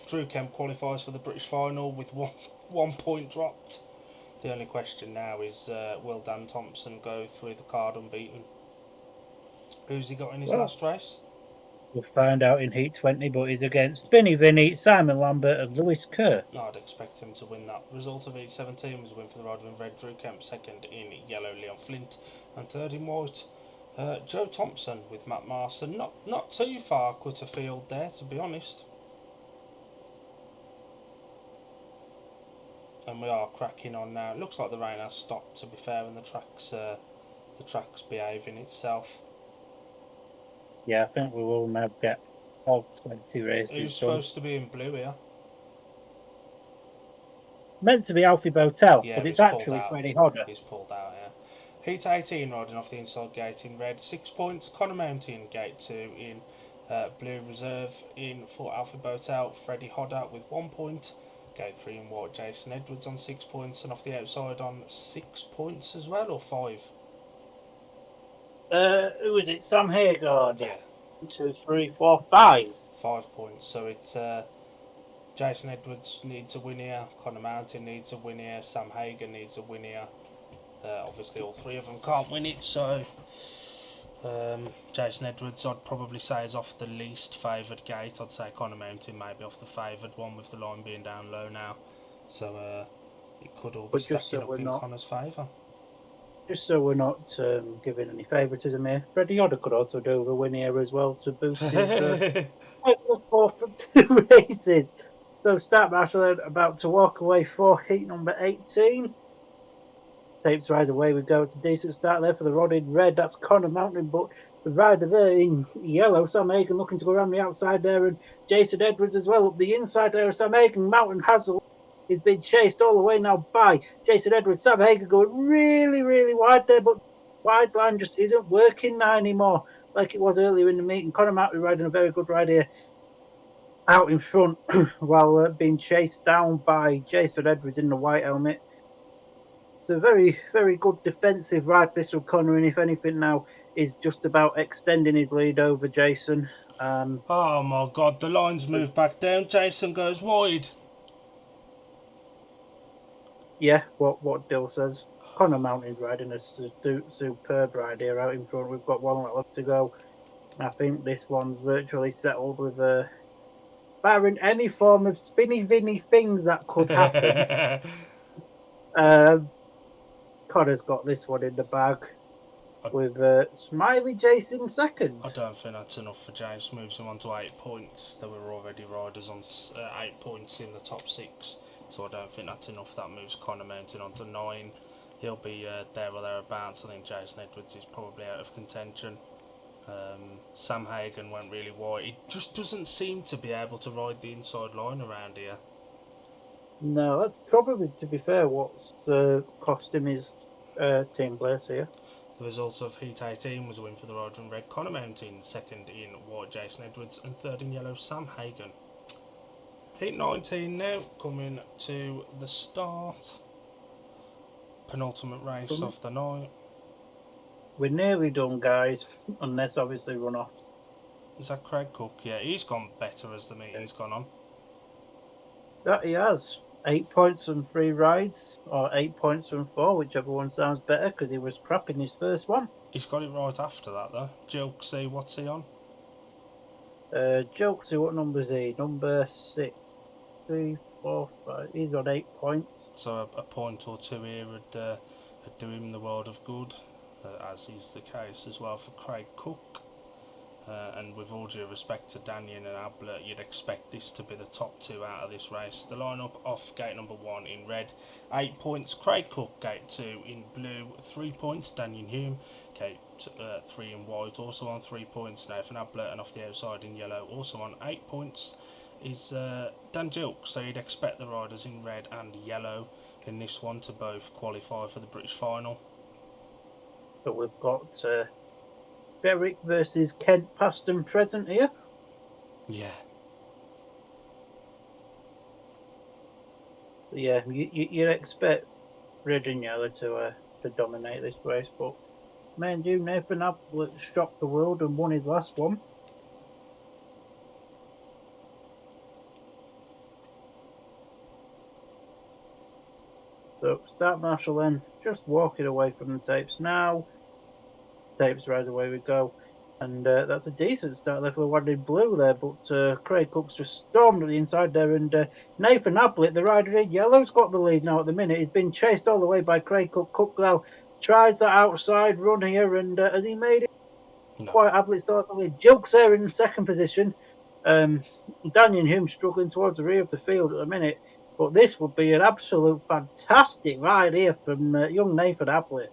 Drew Kemp qualifies for the British final with one point dropped. The only question now is, will Dan Thompson go through the card unbeaten? Who's he got in his last race? We'll find out in Heat 20, but he's against Spinny Vinny, Simon Lambert and Lewis Kerr. I'd expect him to win that. Result of Heat 17 was a win for the rider in red, Drew Kemp, second in yellow, Leon Flint, and third in white, Joe Thompson with Matt Marson. Not too far cut a field there, to be honest. And we are cracking on now. It looks like the rain has stopped, to be fair, and the track's behaving itself. Yeah, I think we will now get all 20 races Who's done. supposed to be in blue here? Meant to be Alfie Botel, Yeah, but but it's he's pulled actually out. Freddie Hodder. He's pulled out, yeah. Heat 18 riding off the inside gate in red, 6 points. Connor Mountain, gate 2 in blue reserve in for Alfie Botel. Freddie Hodder with 1 point. Gate 3 in white, Jason Edwards on 6 points. And off the outside on 6 points as well, or 5? Who is it? Sam Haygard. Yeah, 1, 2, 3, 4, 5. 5 points. So it's Jason Edwards needs a win here. Connor Mountain needs a win here. Sam Hagan needs a win here. Obviously, all three of them can't win it, so Jason Edwards, I'd probably say, is off the least favoured gate. I'd say Connor Mountain maybe off the favoured one, with the line being down low now. So it could all be But just stacking so up we're in not, Connor's favour. just so we're not giving any favouritism here, Freddie Hodder could also do the win here as well to boost his Leicester score from 2 races. So start marshal about to walk away for heat number 18. Tapes right away. We go. It's a decent start there for the rod in red. That's Connor Mountain, but the rider there in yellow, Sam Hagan, looking to go around the outside there, and Jason Edwards as well up the inside there. Sam Hagan, Mountain has is being chased all the way now by Jason Edwards. Sam Hagan going really, really wide there, but wide line just isn't working now anymore like it was earlier in the meeting. Connor Mountain riding a very good ride here out in front while being chased down by Jason Edwards in the white helmet. It's a very, very good defensive ride, this from Connor, and if anything now is just about extending his lead over Jason. Oh my god, the line's moved back down. Jason goes wide. Yeah, what Dill says. Connor Mountain's riding a superb ride here out in front. We've got one left to go. I think this one's virtually settled with barring any form of spinny vinny things that could happen. Connor's got this one in the bag with Smiley Jason second. I don't think that's enough for James. Moves him on to 8 points. There were already riders on 8 points in the top 6, so I don't think that's enough. That moves Connor Mountain on to 9. He'll be there or thereabouts. I think Jason Edwards is probably out of contention. Sam Hagan went really wide. He just doesn't seem to be able to ride the inside line around here. No, that's probably, to be fair, what's cost him his team place here. The result of Heat 18 was a win for the rider in red, Connor Mountain, second in white, Jason Edwards, and third in yellow, Sam Hagan. Heat 19 now, coming to the start. Penultimate race of the night. We're nearly done, guys, unless obviously run off. Is that Craig Cook? Yeah, he's gone better as the meeting's gone on. That he has. 8 points from 3 rides, or 8 points from 4, whichever one sounds better, because he was crap in his first one. He's got it right after that, though. Jilksy, what's he on? Jilksy, what number is he? Number 6, 3, 4, 5. He's got 8 points. So a point or two here would do him the world of good, as is the case as well for Craig Cook. And with all due respect to Daniel and Ablett, you'd expect this to be the top 2 out of this race. The lineup off gate number 1 in red, 8 points. Craig Cook, gate 2 in blue, 3 points. Daniel Hume, gate 3 in white, also on 3 points. Nathan Ablett, and off the outside in yellow, also on 8 points, is Dan Gilk. So you'd expect the riders in red and yellow in this one to both qualify for the British final. But we've got Berwick versus Kent past and present here. Yeah. Yeah, you'd expect red and yellow to dominate this race, but man, you Nathan Ablett shocked the world and won his last one. So start marshal then, just walking away from the tapes now. Tapes right away we go, and that's a decent start there for the one in blue there, but Craig Cook's just stormed at the inside there, and Nathan Ablett, the rider in yellow's got the lead now at the minute. He's been chased all the way by Craig Cook. Cook now tries that outside run here, and has he made it? No. Quite. Ablett still has the lead. Jilk's there in second position. Daniel Hume struggling towards the rear of the field at the minute, but this would be an absolute fantastic ride here from young Nathan Ablett,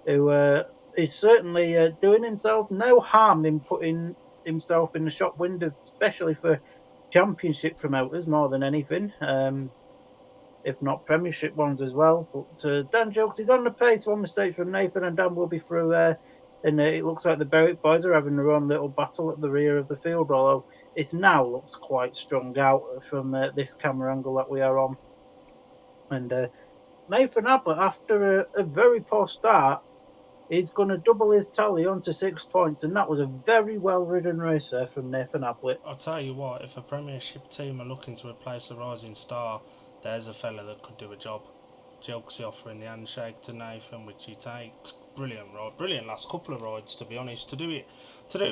who he's certainly doing himself no harm in putting himself in the shop window, especially for championship promoters more than anything. If not Premiership ones as well. But Dan Jokes is on the pace. One mistake from Nathan, and Dan will be through there. And it looks like the Berwick boys are having their own little battle at the rear of the field, although it now looks quite strung out from this camera angle that we are on. And Nathan Ablett, after a very poor start, is going to double his tally onto 6 points, and that was a very well-ridden race there from Nathan Ablett. I'll tell you what, if a Premiership team are looking to replace a rising star, there's a fella that could do a job. Jokesy offering the handshake to Nathan, which he takes. Brilliant ride, brilliant last couple of rides, to be honest. To do it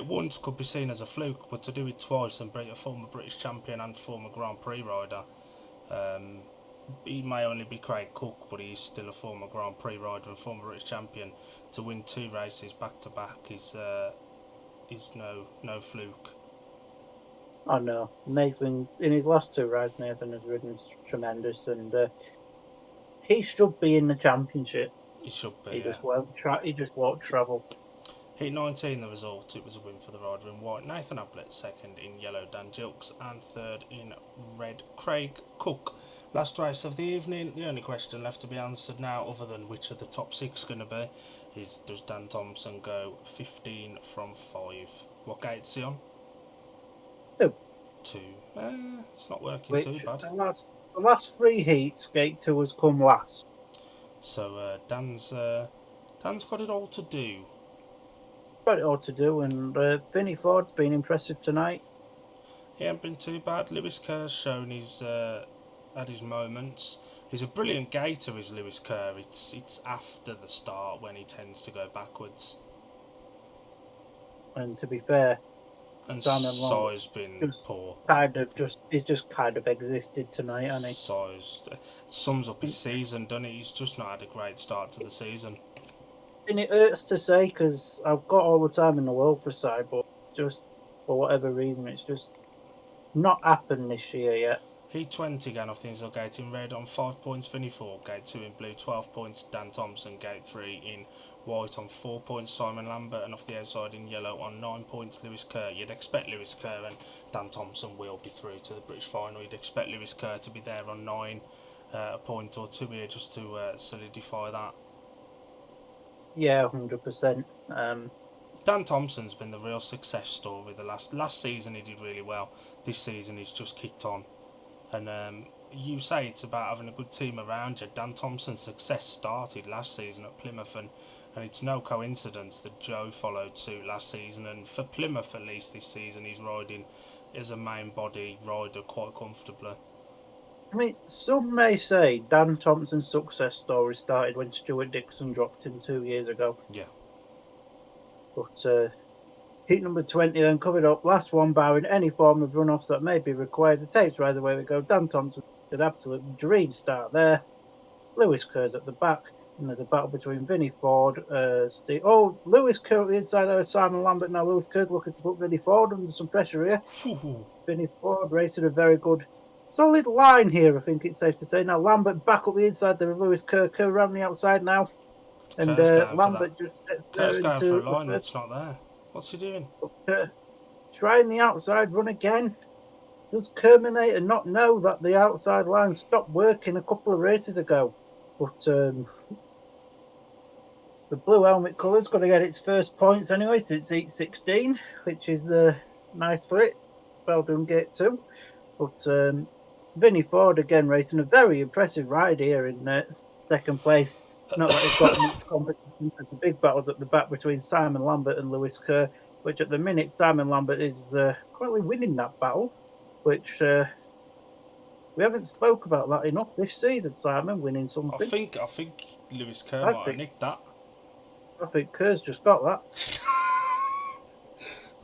once could be seen as a fluke, but to do it twice and beat a former British champion and former Grand Prix rider, he may only be Craig Cook, but he's still a former Grand Prix rider and former British champion. To win 2 races back to back is no fluke. I know. Nathan, in his last 2 rides, Nathan has ridden tremendous, and he should be in the championship. He should be. He just won't travel. Heat 19, the result, it was a win for the rider in white, Nathan Ablett, second in yellow, Dan Jilks, and third in red, Craig Cook. Last race of the evening, the only question left to be answered now, other than which are the top 6 going to be, is does Dan Thompson go 15 from 5? What gate's he on? 2. 2. It's not working too bad. The last 3 heats, gate 2 has come last. So Dan's got it all to do. Got it all to do, and Vinnie Ford's been impressive tonight. He ain't been too bad. Lewis Kerr's shown had his moments. He's a brilliant gaiter, is Lewis Kerr. It's after the start when he tends to go backwards. And to be fair, And Simon Long Si's been poor. He's just kind of existed tonight, hasn't he? Si's sums up his season, doesn't it? He's just not had a great start to the season. And it hurts to say, because I've got all the time in the world for Si, but just for whatever reason, it's just not happened this year yet. Heat 20 going off the inside gate in red on 5 points, Vinnie Ford, gate 2 in blue, 12 points, Dan Thompson, gate 3 in white on 4 points, Simon Lambert, and off the outside in yellow on 9 points, Lewis Kerr. You'd expect Lewis Kerr and Dan Thompson will be through to the British final. You'd expect Lewis Kerr to be there on 9, a point or 2 here just to solidify that. Yeah, 100%. Dan Thompson's been the real success story. The last season he did really well. This season he's just kicked on. And you say it's about having a good team around you. Dan Thompson's success started last season at Plymouth, and it's no coincidence that Joe followed suit last season. And for Plymouth, at least this season, he's riding as a main body rider quite comfortably. I mean, some may say Dan Thompson's success story started when Stuart Dixon dropped him 2 years ago. Yeah. But heat number 20 then covered up. Last one, barring any form of runoffs that may be required. The tapes right away we go. Dan Thompson did absolute dream start there. Lewis Kerr's at the back. And there's a battle between Vinnie Ford, Steve. Oh, Lewis Kerr at the inside there, Simon Lambert. Now Lewis Kerr's looking to put Vinnie Ford under some pressure here. Vinnie Ford racing a very good, solid line here, I think it's safe to say. Now Lambert back up the inside there with Lewis Kerr. Kerr around the outside now. And Lambert just gets Kerr's going for a line that's not there. What's he doing? Trying the outside run again. Does Kerminator not know that the outside line stopped working a couple of races ago? But the blue helmet colour's going to get its first points anyway, so it's heat 16, which is nice for it. Well done, gate 2. But Vinnie Ford again racing a very impressive ride here in second place. Not that he's got much competition. The big battles at the back between Simon Lambert and Lewis Kerr, which at the minute Simon Lambert is currently winning that battle, which we haven't spoke about that enough this season. Simon winning something. I think Lewis Kerr might have nicked that. I think Kerr's just got that.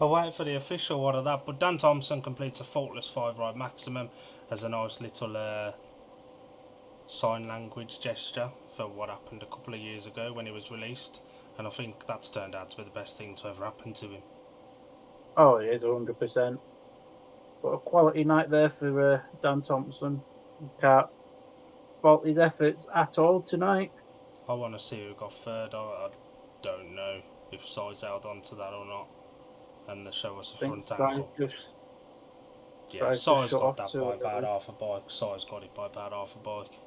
I'll wait for the official one of that, but Dan Thompson completes a faultless 5-ride maximum as a nice little sign language gesture for what happened a couple of years ago when he was released, and I think that's turned out to be the best thing to ever happen to him. Oh, it is 100%. But a quality night there for Dan Thompson. You can't fault his efforts at all tonight. I want to see who got third. I don't know. if Si's held on to that or not, and they show us a I think front ankle. Yeah, Si's just Si's shut got off that to by about half a bike. Si's got it by about half a bike.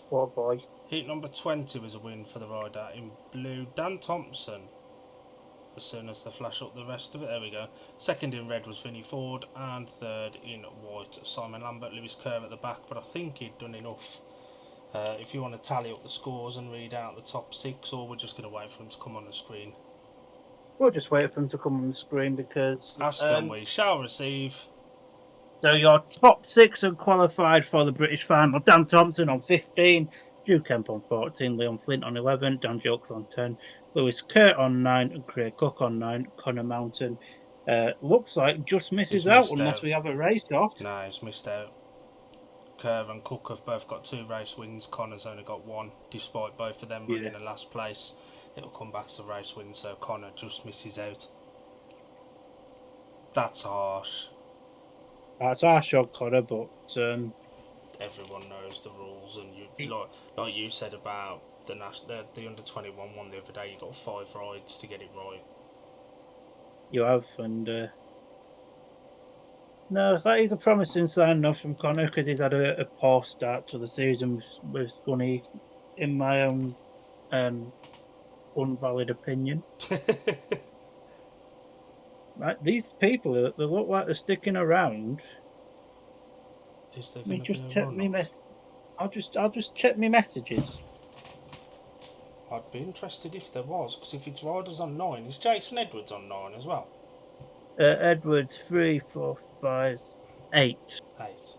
poor boy. Heat number 20 was a win for the rider in blue, Dan Thompson. As soon as they flash up the rest of it, there we go. Second in red was Vinnie Ford, and third in white, Simon Lambert. Lewis Kerr at the back, but I think he'd done enough. If you want to tally up the scores and read out the top 6, or we're just going to wait for him to come on the screen. We'll just wait for him to come on the screen because. Ask and we shall receive. So your top 6 are qualified for the British final. Dan Thompson on 15, Drew Kemp on 14, Leon Flint on 11, Dan Jokes on 10, Lewis Kurt on 9, and Craig Cook on 9. Connor Mountain looks like just misses out unless we have a race off. No, he's missed out. Kerr and Cook have both got 2 race wins. Connor's only got 1, despite both of them running in last place. It'll come back to race wins, so Connor just misses out. That's harsh. That's harsh on Connor, but everyone knows the rules, and you like you said about the under-21 one the other day. You got 5 rides to get it right. You have, and no, that is a promising sign enough from Connor because he's had a poor start to the season with Scunny, in my own unvalid opinion. Right, these people, they look like they're sticking around. Is there Let me going to just be a check run-off? I'll just check my messages. I'd be interested if there was, because if it's riders on 9, is Jason Edwards on 9 as well? Edwards 3, 4, 5, 8. 8.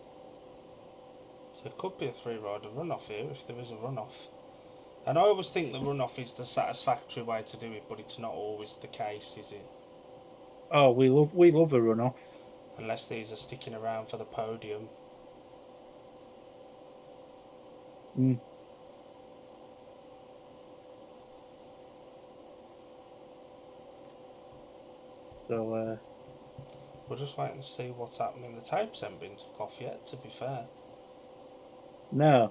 So it could be a 3-rider run-off here if there is a run-off. And I always think the run-off is the satisfactory way to do it, but it's not always the case, is it? Oh, we love a run-off. Unless these are sticking around for the podium. Mm. So we'll just wait and see what's happening. The tapes haven't been took off yet, to be fair. No.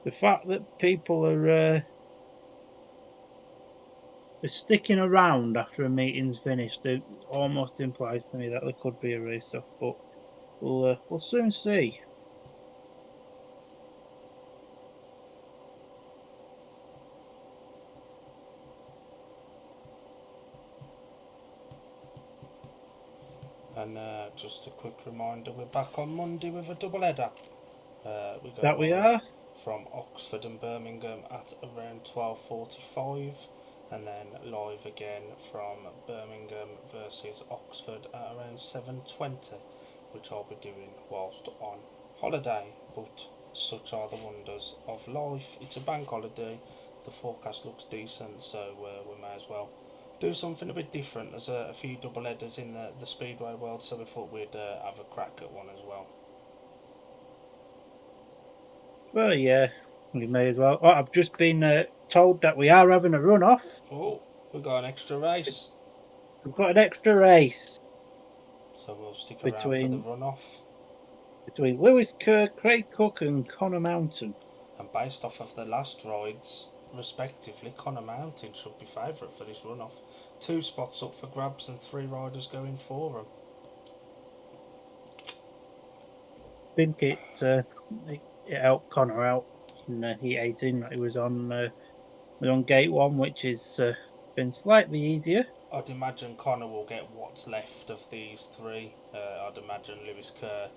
The fact that people are sticking around after a meeting's finished, it almost implies to me that there could be a race off, but we'll soon see. And just a quick reminder, we're back on Monday with a double header. We are from Oxford and Birmingham at around 12:45, and then live again from Birmingham versus Oxford at around 7:20, which I'll be doing whilst on holiday. But such are the wonders of life. It's a bank holiday. The forecast looks decent, so we may as well do something a bit different. There's a few double headers in the Speedway world, so we thought we'd have a crack at one as well. Well, yeah, we may as well. Oh, I've just been told that we are having a run-off. Oh, we've got an extra race. We've got an extra race. So we'll stick around for the run-off. Between Lewis Kerr, Craig Cook and Connor Mountain. And based off of the last rides, respectively, Connor Mountain should be favourite for this run-off. 2 spots up for grabs and 3 riders going for them. I think it helped Connor out in Heat 18 that he was on Gate 1, which has been slightly easier. I'd imagine Connor will get what's left of these 3. I'd imagine Lewis Kerr,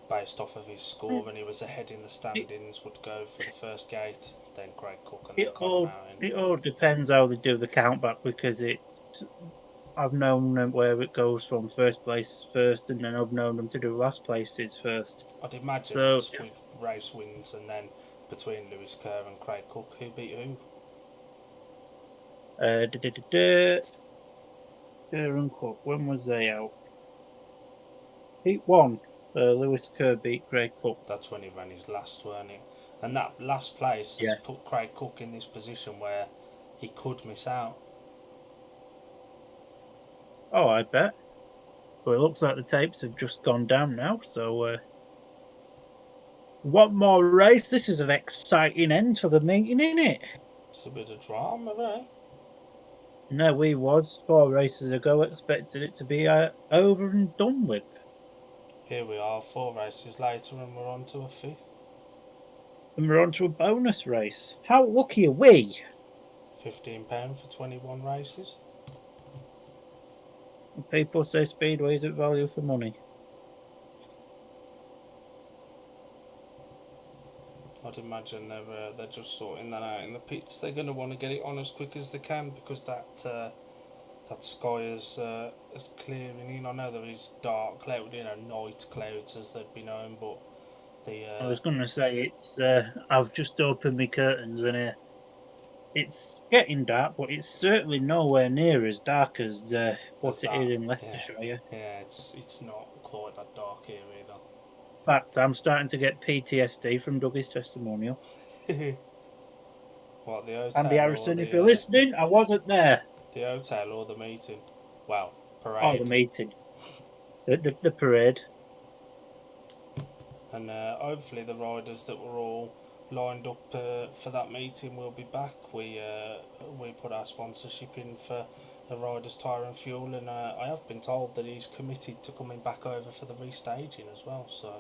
based off of his score and he was ahead in the standings, would go for the first gate, then Craig Cook and then Connor Mountain. It all depends how they do the count back, because I've known where it goes from first place first, and then I've known them to do last places first. I'd imagine it's with race wins, and then between Lewis Kerr and Craig Cook, who beat who? Kerr and Cook, when was they out? Heat 1, Lewis Kerr beat Craig Cook. That's when he ran his last, weren't it? And that last place has put Craig Cook in this position where he could miss out. Oh, I bet. But it looks like the tapes have just gone down now, so one more race. This is an exciting end for the meeting, isn't it? It's a bit of drama, eh? No, we was 4 races ago expecting it to be over and done with. Here we are, 4 races later, and we're on to a fifth. And we're on to a bonus race. How lucky are we? £15 for 21 races. People say Speedway isn't value for money. I'd imagine they're just sorting that out in the pits. They're going to want to get it on as quick as they can because that sky is clearing in. I know there is dark cloud, night clouds as they'd be known, but I was going to say it's. I've just opened my curtains and it's getting dark, but it's certainly nowhere near as dark as what it is in Leicestershire. yeah, it's not quite that dark here either. In fact, I'm starting to get PTSD from Dougie's testimonial. What, the Andy hotel or Harrison, if you're listening, I wasn't there. the hotel or the meeting? Well, parade. Oh, the meeting. The parade. And hopefully the riders that were all lined up for that meeting will be back. We put our sponsorship in for the riders' tyre and fuel, and I have been told that he's committed to coming back over for the restaging as well. So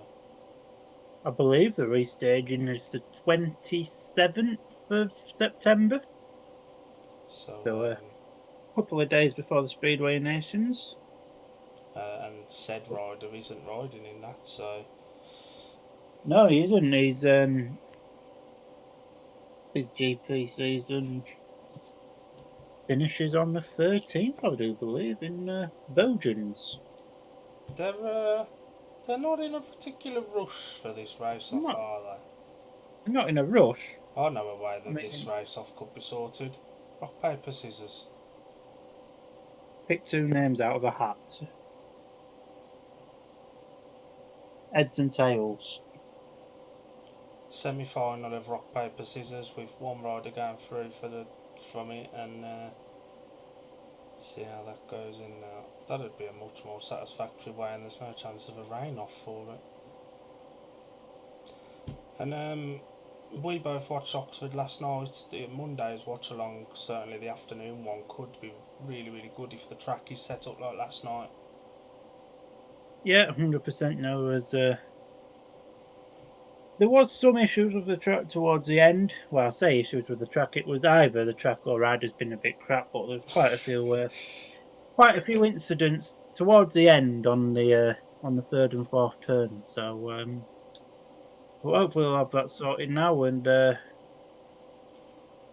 I believe the restaging is the 27th of September. So a couple of days before the Speedway Nations. And said rider isn't riding in that, so No, he isn't. His GP season finishes on the 13th, I do believe, in Belgians. they're not in a particular rush for this race off, are they? I'm not in a rush. I know a way that this race off could be sorted. Rock, paper, scissors. Pick 2 names out of a hat. Heads and tails. Semi-final of rock, paper, scissors with one rider going through from it, and see how that goes in now. That'd be a much more satisfactory way, and there's no chance of a rain off for it. And we both watched Oxford last night. Monday's watch along, certainly the afternoon one, could be really, really good if the track is set up like last night. Yeah, 100% no. There was some issues with the track towards the end. Well, I say issues with the track. It was either the track or rider's been a bit crap, but there's quite a few incidents towards the end on the 3rd and 4th turn. So well, hopefully we'll have that sorted now, and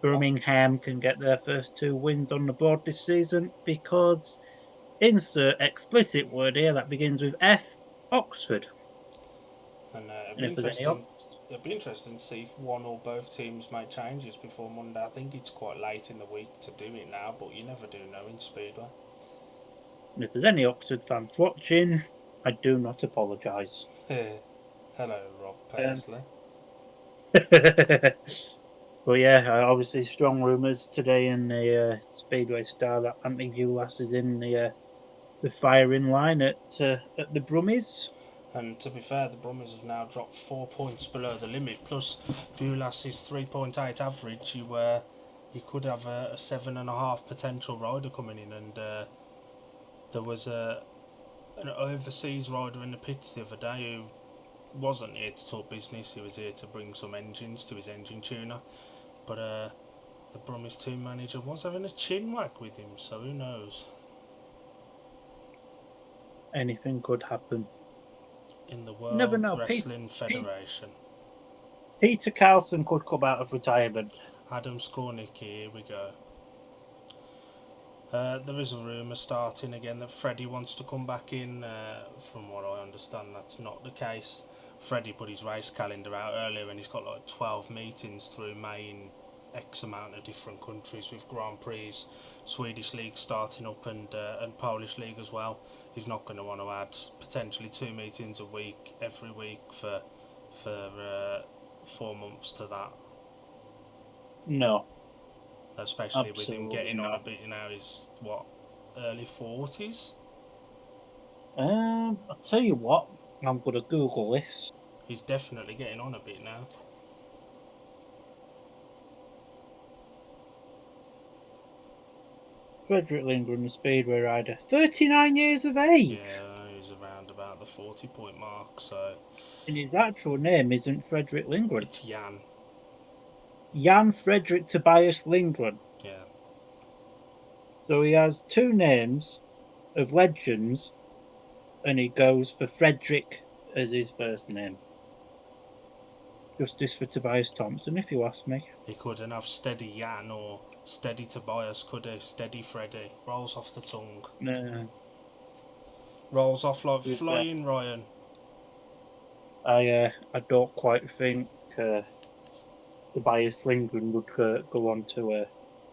Birmingham can get their first 2 wins on the board this season, because insert explicit word here that begins with F, Oxford. And It'd be interesting to see if one or both teams make changes before Monday. I think it's quite late in the week to do it now, but you never do know in Speedway. And if there's any Oxford fans watching, I do not apologise. Hello, Rob Paisley. But yeah, obviously strong rumours today in the Speedway Star that Anthony Vulas is in the firing line at the Brummies. And to be fair, the Brummies have now dropped 4 points below the limit. Plus, Vulas's 3.8 average, you could have a 7.5 potential rider coming in. And there was an overseas rider in the pits the other day who wasn't here to talk business. He was here to bring some engines to his engine tuner. But the Brummies team manager was having a chin wag with him, so who knows? Anything could happen. In the World Never know. Wrestling Federation. Peter Carlson could come out of retirement. Adam Skornicki, here we go. There is a rumour starting again that Freddie wants to come back in. From what I understand, that's not the case. Freddie put his race calendar out earlier, and he's got like 12 meetings through May in X amount of different countries, with Grand Prix, Swedish League starting up, and Polish League as well. He's not going to want to add potentially 2 meetings a week every week for 4 months to that. No. Especially with him getting on a bit now. He's what, early 40s? I'll tell you what, I'm going to Google this. He's definitely getting on a bit now. Frederick Lindgren, the Speedway rider, 39 years of age. Yeah, he's around about the 40-point mark, so And his actual name isn't Frederick Lindgren. it's Jan. Jan Frederick Tobias Lindgren. Yeah. So he has two names of legends, and he goes for Frederick as his first name. Justice for Tobias Thompson, if you ask me. He couldn't have Steady Jan or Steady Tobias, could he? Steady Freddy. Rolls off the tongue. Rolls off like flying Ryan. I don't quite think Tobias Lindgren would go on to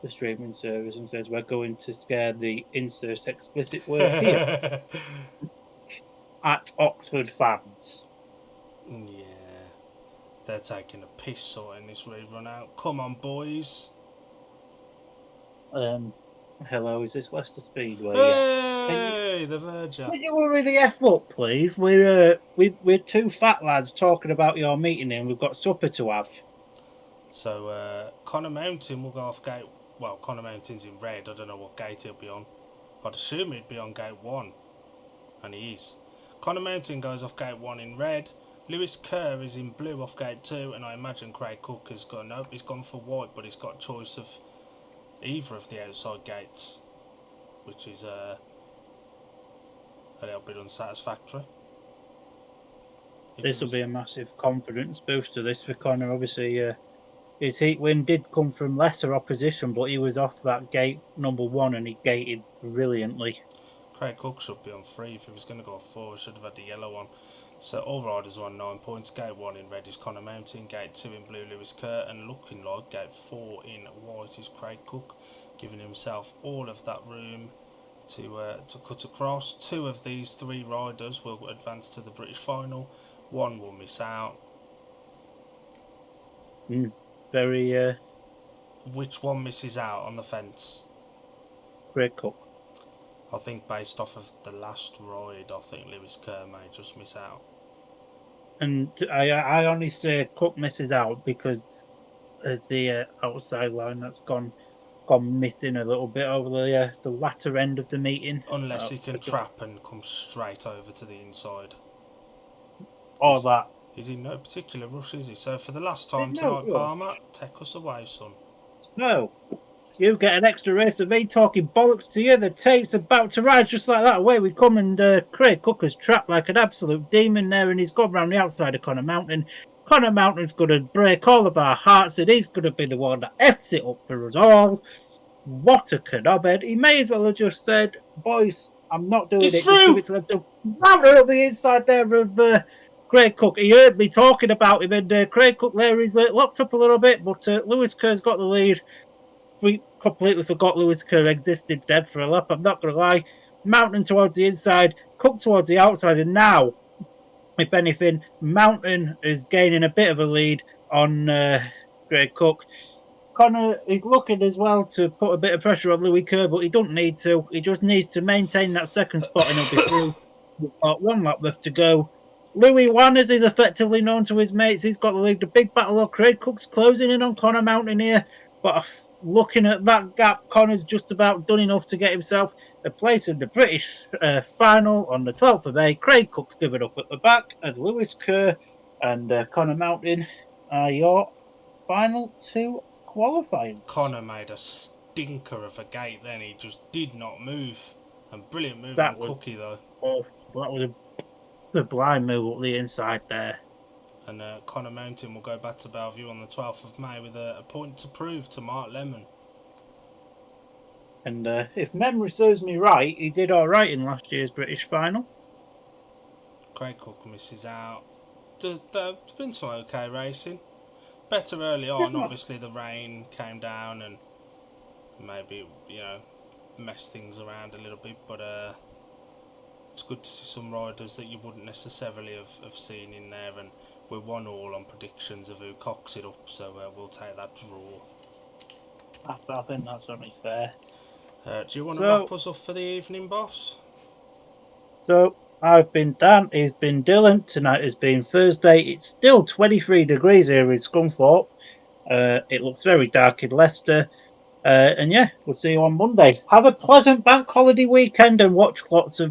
the streaming service and says we're going to scare the insert explicit word here at Oxford fans. Yeah. They're taking a piss sorting this rerun out. Come on, boys. Hello, is this Leicester Speedway? Hey, the Verger. Can you hurry the F up, please? We're two fat lads talking about your meeting and we've got supper to have. So, Connor Mountain will go off gate... Well, Connor Mountain's in red. I don't know what gate he'll be on. I'd assume he'd be on gate 1. And he is. Connor Mountain goes off gate 1 in red. Lewis Kerr is in blue off gate 2. And I imagine Craig Cook has gone... Nope, he's gone for white, but he's got a choice of either of the outside gates, which is a little bit unsatisfactory. This will be a massive confidence booster, this, for Connor. Obviously, his heat win did come from lesser opposition, but he was off that gate number 1 and he gated brilliantly. Craig Cook should be on 3. If he was going to go off 4, he should have had the yellow one. So all riders are on 9 points. Gate 1 in red is Connor Mountain, gate 2 in blue Lewis Kerr, and looking like gate 4 in white is Craig Cook, giving himself all of that room to cut across. 2 of these 3 riders will advance to the British final. 1 will miss out. Very Which one misses out on the fence? Craig Cook. I think based off of the last ride, I think Lewis Kerr may just miss out. And I only say Cook misses out because of the outside line that's gone missing a little bit over the latter end of the meeting. Unless he can trap and come straight over to the inside. Or that. He's in no particular rush, is he? So for the last time tonight, Palmer, take us away, son. No. You get an extra race of me talking bollocks to you. The tape's about to rise just like that. Away we come, and Craig Cook has trapped like an absolute demon there, and he's gone round the outside of Connor Mountain. Connor Mountain's going to break all of our hearts, and he's going to be the one that F's it up for us all. What a knobhead. He may as well have just said, boys, I'm not doing it's it. Through. Just give it to them. Mountain up the inside there of Craig Cook. He heard me talking about him, and Craig Cook there is locked up a little bit, but Lewis Kerr's got the lead. We completely forgot Lewis Kerr existed dead for a lap, I'm not going to lie. Mountain towards the inside, Cook towards the outside, and now, if anything, Mountain is gaining a bit of a lead on Craig Cook. Connor is looking as well to put a bit of pressure on Louis Kerr, but he doesn't need to. He just needs to maintain that second spot and he'll be through. We've got 1 lap left to go. Louis Wan, as he's effectively known to his mates, he's got the lead. The big battle of Craig Cook's closing in on Connor Mountain here, but looking at that gap, Connor's just about done enough to get himself a place in the British final on the 12th of May. Craig Cook's given up at the back, and Lewis Kerr and Connor Mountain are your final 2 qualifiers. Connor made a stinker of a gate then. He just did not move. And brilliant move that on Cookie, though. Oh, that was a blind move up the inside there. And Connor Mountain will go back to Bellevue on the 12th of May with a point to prove to Mark Lemon. And if memory serves me right, he did all right in last year's British final. Craig Cook misses out. There's been some okay racing. Better early on, obviously the rain came down and maybe, messed things around a little bit, but it's good to see some riders that you wouldn't necessarily have seen in there, and we're 1-1 on predictions of who cocks it up, so we'll take that draw. I think that's only fair. Do you want to wrap us up for the evening, boss? So, I've been Dan, he's been Dylan, tonight has been Thursday. It's still 23 degrees here in Scunthorpe. It looks very dark in Leicester. And yeah, we'll see you on Monday. Have a pleasant bank holiday weekend and watch lots of